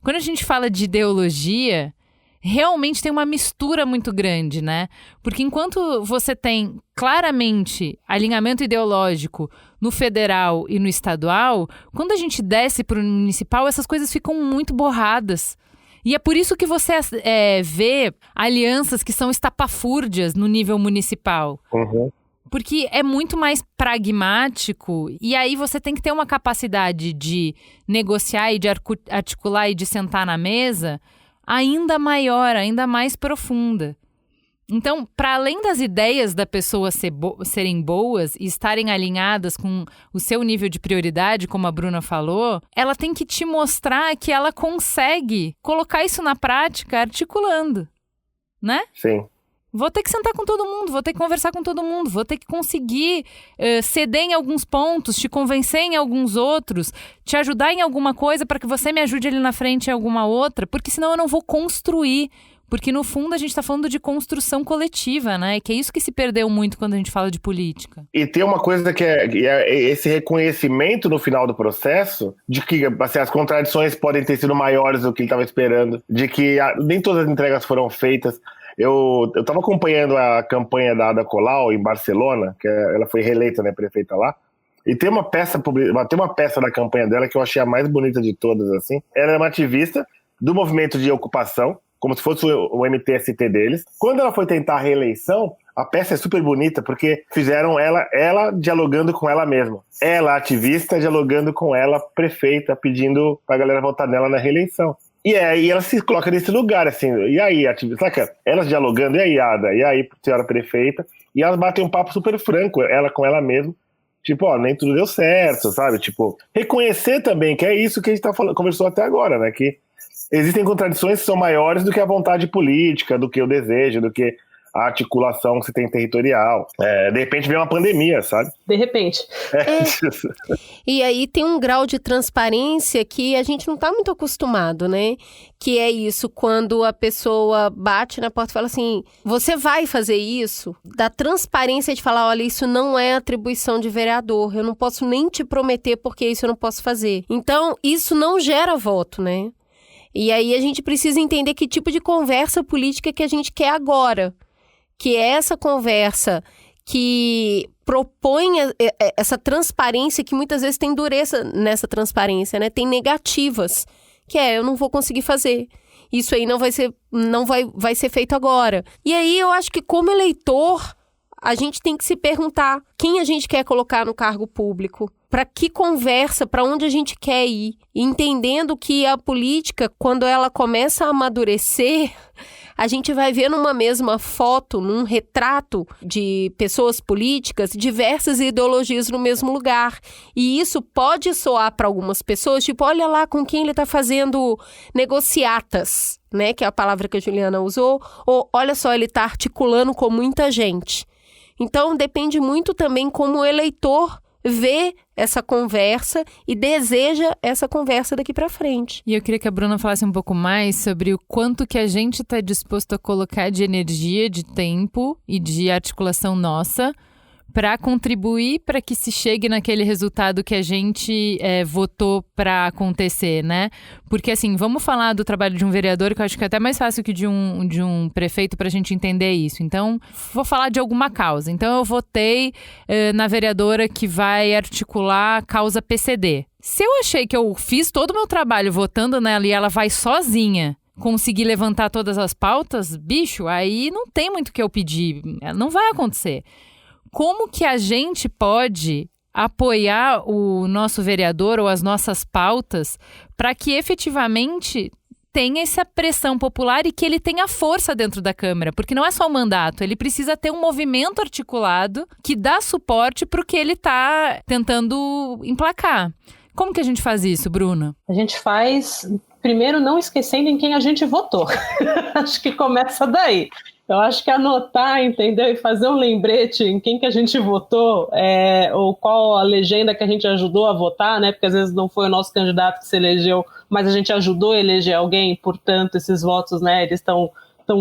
quando a gente fala de ideologia, realmente tem uma mistura muito grande, né? Porque enquanto você tem claramente alinhamento ideológico no federal e no estadual, quando a gente desce para o municipal, essas coisas ficam muito borradas. E é por isso que você vê alianças que são estapafúrdias no nível municipal. Porque é muito mais pragmático e aí você tem que ter uma capacidade de negociar e de articular e de sentar na mesa ainda maior, ainda mais profunda. Então, para além das ideias da pessoa serem boas e estarem alinhadas com o seu nível de prioridade, como a Bruna falou, ela tem que te mostrar que ela consegue colocar isso na prática articulando, né? Sim. Vou ter que sentar com todo mundo, vou ter que conversar com todo mundo, vou ter que conseguir ceder em alguns pontos, te convencer em alguns outros, te ajudar em alguma coisa para que você me ajude ali na frente em alguma outra, porque senão eu não vou construir. Porque, no fundo, a gente está falando de construção coletiva, né? Que é isso que se perdeu muito quando a gente fala de política. E tem uma coisa que é esse reconhecimento no final do processo, de que assim, as contradições podem ter sido maiores do que ele estava esperando, de que nem todas as entregas foram feitas. Eu estava acompanhando a campanha da Ada Colau em Barcelona, que ela foi reeleita, né, prefeita lá, e tem uma peça da campanha dela que eu achei a mais bonita de todas, assim. Ela é uma ativista do movimento de ocupação, como se fosse o MTST deles. Quando ela foi tentar a reeleição, a peça é super bonita, porque fizeram ela dialogando com ela mesma. Ela, ativista, dialogando com ela, prefeita, pedindo pra galera votar nela na reeleição. E aí ela se coloca nesse lugar, assim, e aí, ativista, saca? Elas dialogando, e aí, Ada, e aí, senhora prefeita, e elas batem um papo super franco, ela com ela mesma, tipo, ó, nem tudo deu certo, sabe? Tipo, reconhecer também, que é isso que a gente conversou até agora, né? Que existem contradições que são maiores do que a vontade política, do que o desejo, do que a articulação que você tem territorial. De repente vem uma pandemia, sabe? De repente. E aí tem um grau de transparência que a gente não está muito acostumado, né? Que é isso, quando a pessoa bate na porta e fala assim, você vai fazer isso? Da transparência de falar, olha, isso não é atribuição de vereador, eu não posso nem te prometer porque isso eu não posso fazer. Então, isso não gera voto, né? E aí a gente precisa entender que tipo de conversa política que a gente quer agora. Que é essa conversa que propõe essa transparência, que muitas vezes tem dureza nessa transparência, né? Tem negativas, que eu não vou conseguir fazer. Isso aí não vai ser feito agora. E aí eu acho que como eleitor, a gente tem que se perguntar quem a gente quer colocar no cargo público. Para que conversa, para onde a gente quer ir. E entendendo que a política, quando ela começa a amadurecer, a gente vai ver numa mesma foto, num retrato de pessoas políticas, diversas ideologias no mesmo lugar. E isso pode soar para algumas pessoas, tipo, olha lá com quem ele está fazendo negociatas, né? Que é a palavra que a Juliana usou. Ou olha só, ele está articulando com muita gente. Então, depende muito também como o eleitor vê essa conversa e deseja essa conversa daqui para frente. E eu queria que a Bruna falasse um pouco mais sobre o quanto que a gente está disposto a colocar de energia, de tempo e de articulação nossa para contribuir para que se chegue naquele resultado que a gente votou para acontecer, né? Porque, assim, vamos falar do trabalho de um vereador, que eu acho que é até mais fácil que de um prefeito para a gente entender isso. Então, vou falar de alguma causa. Então, eu votei na vereadora que vai articular a causa PCD. Se eu achei que eu fiz todo o meu trabalho votando nela e ela vai sozinha conseguir levantar todas as pautas, bicho, aí não tem muito o que eu pedir. Não vai acontecer. Como que a gente pode apoiar o nosso vereador ou as nossas pautas para que efetivamente tenha essa pressão popular e que ele tenha força dentro da Câmara? Porque não é só o mandato, ele precisa ter um movimento articulado que dá suporte para o que ele está tentando emplacar. Como que a gente faz isso, Bruna? A gente faz, primeiro, não esquecendo em quem a gente votou. Acho que começa daí. Eu acho que anotar, entendeu? E fazer um lembrete em quem que a gente votou, ou qual a legenda que a gente ajudou a votar, né? Porque às vezes não foi o nosso candidato que se elegeu, mas a gente ajudou a eleger alguém, portanto, esses votos, né, eles estão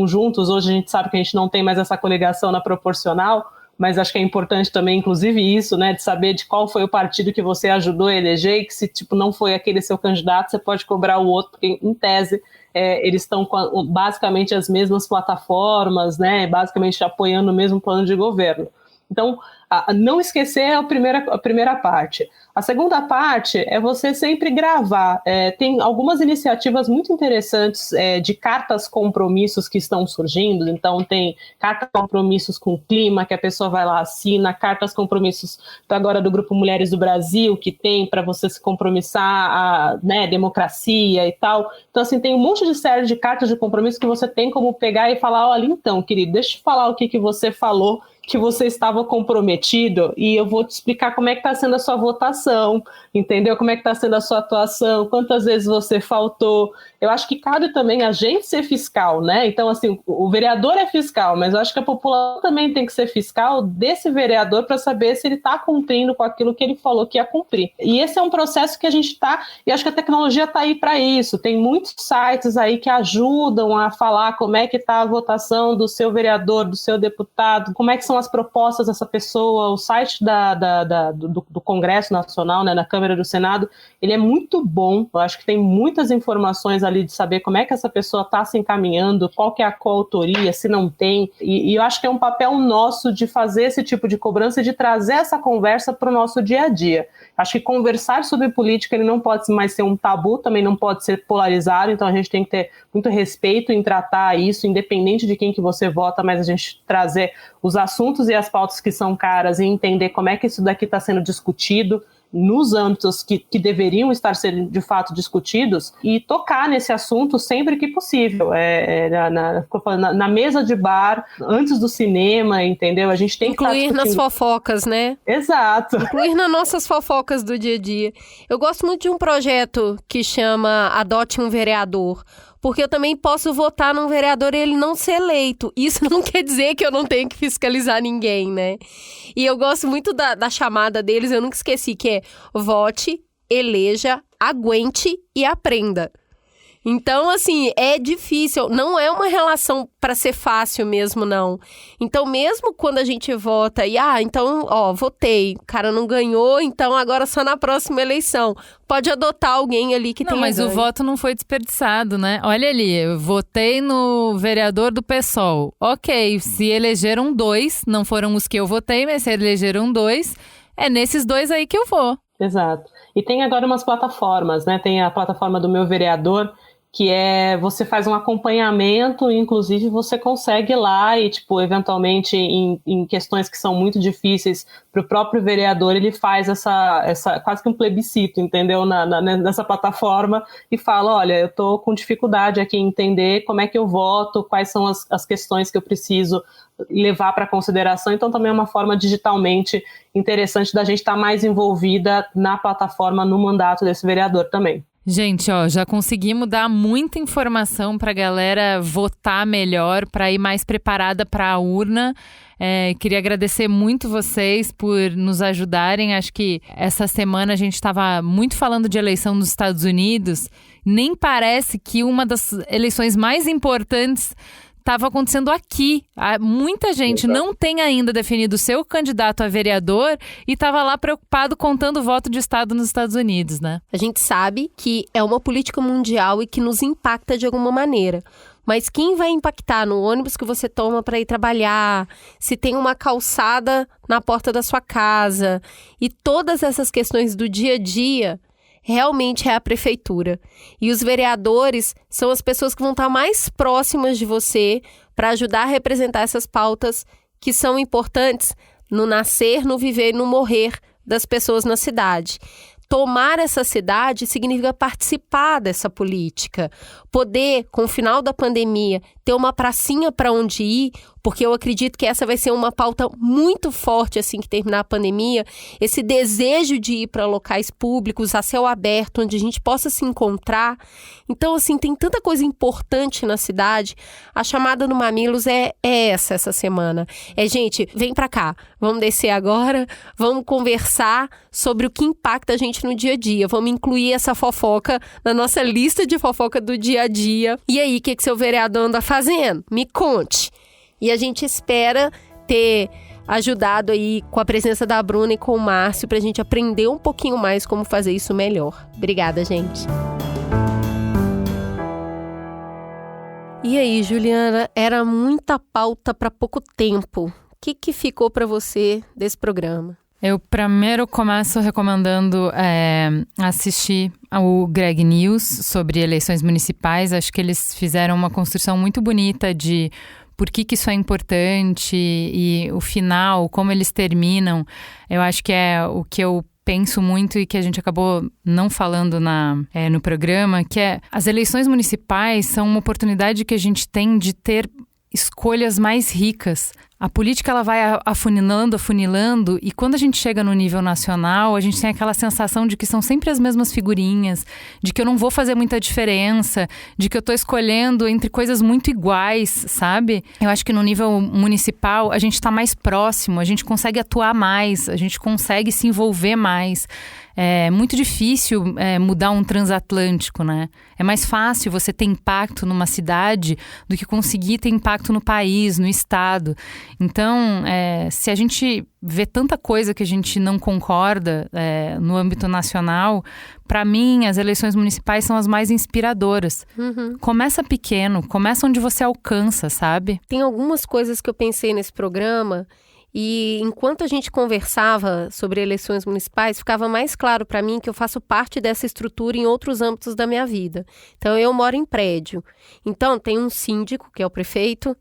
juntos. Hoje a gente sabe que a gente não tem mais essa coligação na proporcional, mas acho que é importante também, inclusive isso, né, de saber de qual foi o partido que você ajudou a eleger, e que se tipo, não foi aquele seu candidato, você pode cobrar o outro, porque em tese eles estão com basicamente as mesmas plataformas, né, basicamente apoiando o mesmo plano de governo. Então, não esquecer é a primeira parte. A segunda parte é você sempre gravar. Tem algumas iniciativas muito interessantes de cartas compromissos que estão surgindo. Então, tem cartas compromissos com o clima, que a pessoa vai lá, assina, cartas compromissos agora do Grupo Mulheres do Brasil, que tem para você se compromissar a democracia e tal. Então, assim, tem um monte de série de cartas de compromisso que você tem como pegar e falar, olha, então, querido, deixa eu falar o que você falou, que você estava comprometido, e eu vou te explicar como é que está sendo a sua votação, entendeu? Como é que está sendo a sua atuação, quantas vezes você faltou. Eu acho que cabe também a gente ser fiscal, né? Então, assim, o vereador é fiscal, mas eu acho que a população também tem que ser fiscal desse vereador para saber se ele está cumprindo com aquilo que ele falou que ia cumprir. E esse é um processo que a gente está, e acho que a tecnologia está aí para isso. Tem muitos sites aí que ajudam a falar como é que está a votação do seu vereador, do seu deputado, como é que são as propostas dessa pessoa. O site do Congresso Nacional, né, na Câmara do Senado, ele é muito bom. Eu acho que tem muitas informações ali de saber como é que essa pessoa está se encaminhando, qual que é a coautoria, se não tem. E eu acho que é um papel nosso de fazer esse tipo de cobrança e de trazer essa conversa para o nosso dia a dia. Acho que conversar sobre política ele não pode mais ser um tabu, também não pode ser polarizado, então a gente tem que ter muito respeito em tratar isso, independente de quem que você vota, mas a gente trazer os assuntos e as pautas que são caras e entender como é que isso daqui está sendo discutido nos âmbitos que deveriam estar sendo de fato discutidos e tocar nesse assunto sempre que possível, na mesa de bar, antes do cinema, entendeu? A gente tem que incluir nas fofocas, né? Exato. Incluir nas nossas fofocas do dia a dia. Eu gosto muito de um projeto que chama Adote um Vereador, Porque eu também posso votar num vereador e ele não ser eleito. Isso não quer dizer que eu não tenho que fiscalizar ninguém, né? E eu gosto muito da chamada deles, eu nunca esqueci, que é vote, eleja, aguente e aprenda. Então, assim, é difícil, não é uma relação para ser fácil mesmo, não. Então, mesmo quando a gente vota e, então, votei, o cara não ganhou, então agora só na próxima eleição. Pode adotar alguém ali que tenha Mas ganho. o voto não foi desperdiçado, né? Olha ali, eu votei no vereador do PSOL. Ok, se elegeram 2, não foram os que eu votei, mas se elegeram 2, é nesses 2 aí que eu vou. Exato. E tem agora umas plataformas, né? Tem a plataforma do Meu Vereador, que você faz um acompanhamento, inclusive você consegue ir lá e, eventualmente em questões que são muito difíceis para o próprio vereador, ele faz essa quase que um plebiscito, entendeu? Nessa plataforma e fala, olha, eu estou com dificuldade aqui em entender como é que eu voto, quais são as questões que eu preciso levar para consideração. Então também é uma forma digitalmente interessante da gente estar mais envolvida na plataforma, no mandato desse vereador também. Gente, já conseguimos dar muita informação para a galera votar melhor, para ir mais preparada para a urna. Queria agradecer muito vocês por nos ajudarem. Acho que essa semana a gente estava muito falando de eleição nos Estados Unidos. Nem parece que uma das eleições mais importantes estava acontecendo aqui. Muita gente não tem ainda definido o seu candidato a vereador e estava lá preocupado contando o voto de estado nos Estados Unidos, né? A gente sabe que é uma política mundial e que nos impacta de alguma maneira. Mas quem vai impactar no ônibus que você toma para ir trabalhar, se tem uma calçada na porta da sua casa e todas essas questões do dia a dia, realmente é a prefeitura. E os vereadores são as pessoas que vão estar mais próximas de você para ajudar a representar essas pautas que são importantes no nascer, no viver e no morrer das pessoas na cidade. Tomar essa cidade significa participar dessa política. Poder, com o final da pandemia, ter uma pracinha para onde ir, porque eu acredito que essa vai ser uma pauta muito forte assim que terminar a pandemia, esse desejo de ir para locais públicos, a céu aberto, onde a gente possa se encontrar. Então, assim, tem tanta coisa importante na cidade. A chamada no Mamilos é essa semana. Gente, vem para cá, vamos descer agora, vamos conversar sobre o que impacta a gente no dia a dia. Vamos incluir essa fofoca na nossa lista de fofoca do dia a dia. E aí, o que seu vereador anda fazendo? Me conte. E a gente espera ter ajudado aí com a presença da Bruna e com o Márcio pra gente aprender um pouquinho mais como fazer isso melhor. Obrigada, gente. E aí, Juliana, era muita pauta para pouco tempo. O que ficou para você desse programa? Eu primeiro começo recomendando assistir ao Greg News sobre eleições municipais. Acho que eles fizeram uma construção muito bonita de por que isso é importante e o final, como eles terminam. Eu acho que é o que eu penso muito e que a gente acabou não falando no programa, que é as eleições municipais são uma oportunidade que a gente tem de ter escolhas mais ricas. A política ela vai afunilando e quando a gente chega no nível nacional, a gente tem aquela sensação de que são sempre as mesmas figurinhas, de que eu não vou fazer muita diferença, de que eu tô escolhendo entre coisas muito iguais, sabe? Eu acho que no nível municipal a gente tá mais próximo, a gente consegue atuar mais, a gente consegue se envolver mais. É muito difícil mudar um transatlântico, né? É mais fácil você ter impacto numa cidade do que conseguir ter impacto no país, no estado. Então, se a gente vê tanta coisa que a gente não concorda no âmbito nacional, para mim, as eleições municipais são as mais inspiradoras. Uhum. Começa pequeno, começa onde você alcança, sabe? Tem algumas coisas que eu pensei nesse programa e enquanto a gente conversava sobre eleições municipais, ficava mais claro para mim que eu faço parte dessa estrutura em outros âmbitos da minha vida. Então, eu moro em prédio. Então, tem um síndico, que é o prefeito,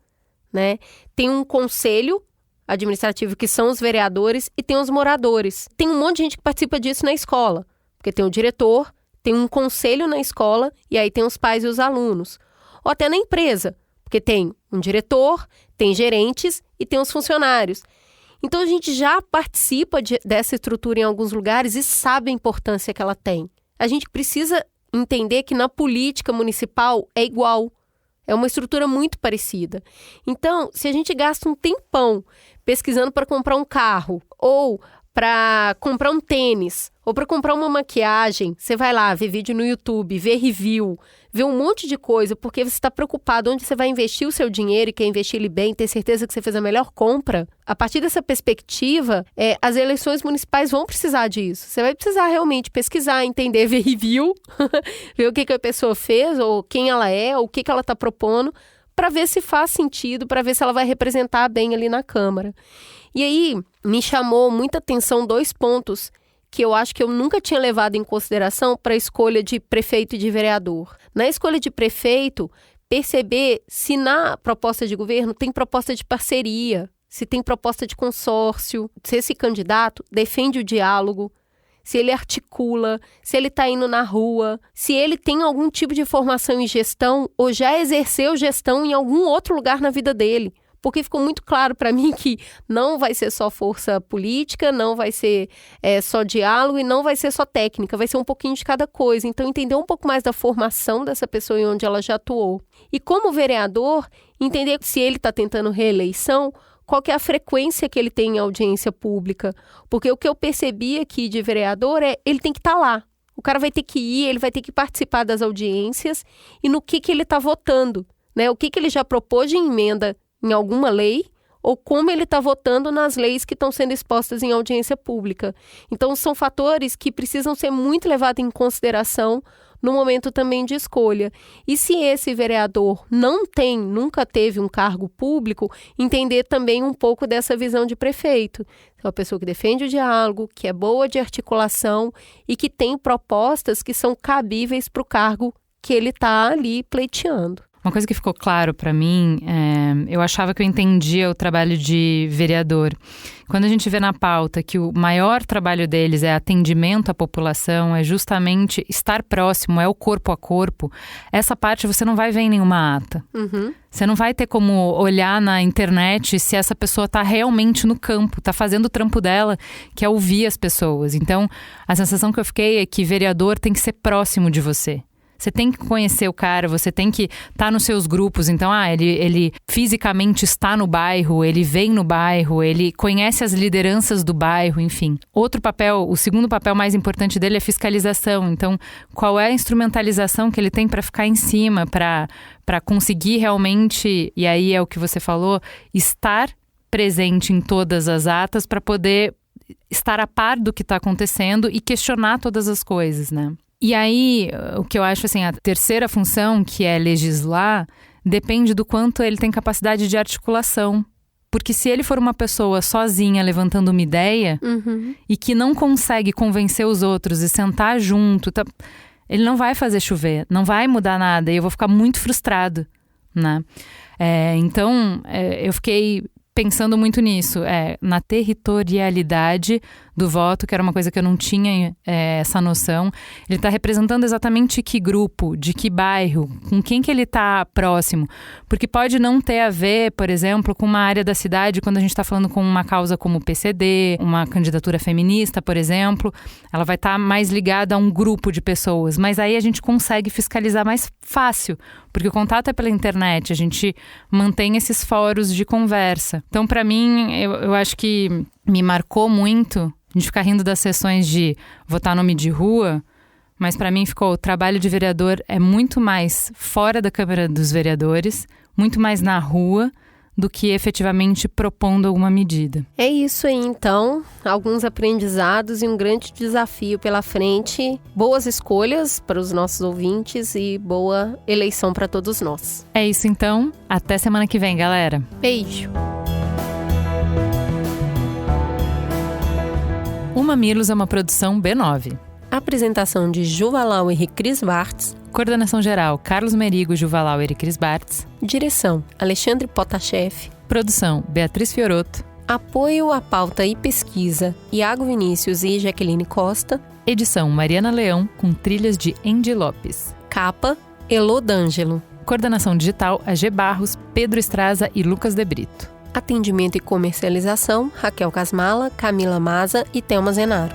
né? Tem um conselho administrativo, que são os vereadores, e tem os moradores. Tem um monte de gente que participa disso na escola, porque tem o diretor, tem um conselho na escola, e aí tem os pais e os alunos. Ou até na empresa, porque tem um diretor, tem gerentes e tem os funcionários. Então, a gente já participa dessa estrutura em alguns lugares e sabe a importância que ela tem. A gente precisa entender que na política municipal é igual. É uma estrutura muito parecida. Então, se a gente gasta um tempão pesquisando para comprar um carro, ou para comprar um tênis, ou para comprar uma maquiagem, você vai lá ver vídeo no YouTube, ver review, ver um monte de coisa, porque você está preocupado onde você vai investir o seu dinheiro e quer investir ele bem, ter certeza que você fez a melhor compra. A partir dessa perspectiva, as eleições municipais vão precisar disso. Você vai precisar realmente pesquisar, entender, ver review, ver o que a pessoa fez, ou quem ela é, ou o que ela está propondo, para ver se faz sentido, para ver se ela vai representar bem ali na Câmara. E aí, me chamou muita atenção 2 pontos que eu acho que eu nunca tinha levado em consideração para a escolha de prefeito e de vereador. Na escolha de prefeito, perceber se na proposta de governo tem proposta de parceria, se tem proposta de consórcio, se esse candidato defende o diálogo, se ele articula, se ele está indo na rua, se ele tem algum tipo de formação em gestão ou já exerceu gestão em algum outro lugar na vida dele. Porque ficou muito claro para mim que não vai ser só força política, não vai ser só diálogo e não vai ser só técnica, vai ser um pouquinho de cada coisa. Então, entender um pouco mais da formação dessa pessoa e onde ela já atuou. E como vereador, entender se ele está tentando reeleição, qual que é a frequência que ele tem em audiência pública. Porque o que eu percebi aqui de vereador ele tem que estar lá. O cara vai ter que ir, ele vai ter que participar das audiências e no que ele está votando, né? O que ele já propôs de emenda em alguma lei, ou como ele está votando nas leis que estão sendo expostas em audiência pública. Então, são fatores que precisam ser muito levados em consideração no momento também de escolha. E se esse vereador nunca teve um cargo público, entender também um pouco dessa visão de prefeito. É uma pessoa que defende o diálogo, que é boa de articulação e que tem propostas que são cabíveis para o cargo que ele está ali pleiteando. Uma coisa que ficou claro para mim, eu achava que eu entendia o trabalho de vereador. Quando a gente vê na pauta que o maior trabalho deles é atendimento à população, é justamente estar próximo, é o corpo a corpo, essa parte você não vai ver em nenhuma ata. Uhum. Você não vai ter como olhar na internet se essa pessoa está realmente no campo, está fazendo o trampo dela, que é ouvir as pessoas. Então, a sensação que eu fiquei é que vereador tem que ser próximo de você. Você tem que conhecer o cara, você tem que estar nos seus grupos. Então, ele fisicamente está no bairro, ele vem no bairro, ele conhece as lideranças do bairro, enfim. Outro papel, o segundo papel mais importante dele é fiscalização. Então, qual é a instrumentalização que ele tem para ficar em cima, para conseguir realmente, e aí é o que você falou, estar presente em todas as atas para poder estar a par do que está acontecendo e questionar todas as coisas, né? E aí, o que eu acho, assim, a terceira função, que é legislar, depende do quanto ele tem capacidade de articulação. Porque se ele for uma pessoa sozinha levantando uma ideia e que não consegue convencer os outros e sentar junto, ele não vai fazer chover, não vai mudar nada e eu vou ficar muito frustrado, né? Então, eu fiquei pensando muito nisso, na territorialidade do voto, que era uma coisa que eu não tinha essa noção. Ele está representando exatamente que grupo, de que bairro, com quem que ele está próximo. Porque pode não ter a ver, por exemplo, com uma área da cidade, quando a gente está falando com uma causa como o PCD, uma candidatura feminista, por exemplo, ela vai estar mais ligada a um grupo de pessoas. Mas aí a gente consegue fiscalizar mais fácil, porque o contato é pela internet, a gente mantém esses fóruns de conversa. Então, para mim, eu acho que me marcou muito a gente ficar rindo das sessões de votar nome de rua, mas para mim ficou, o trabalho de vereador é muito mais fora da Câmara dos Vereadores, muito mais na rua, do que efetivamente propondo alguma medida. É isso aí, então. Alguns aprendizados e um grande desafio pela frente. Boas escolhas para os nossos ouvintes e boa eleição para todos nós. É isso, então. Até semana que vem, galera. Beijo. O Mamilos é uma produção B9. Apresentação de Juvalauer e Cris Bartz. Coordenação geral, Carlos Merigo, Juvalauer e Cris Bartz. Direção, Alexandre Potashev. Produção, Beatriz Fiorotto. Apoio à pauta e pesquisa, Iago Vinícius e Jaqueline Costa. Edição, Mariana Leão, com trilhas de Andy Lopes. Capa, Elô D'Angelo. Coordenação digital, AG Barros, Pedro Estraza e Lucas De Brito. Atendimento e comercialização, Raquel Casmala, Camila Maza e Thelma Zenaro.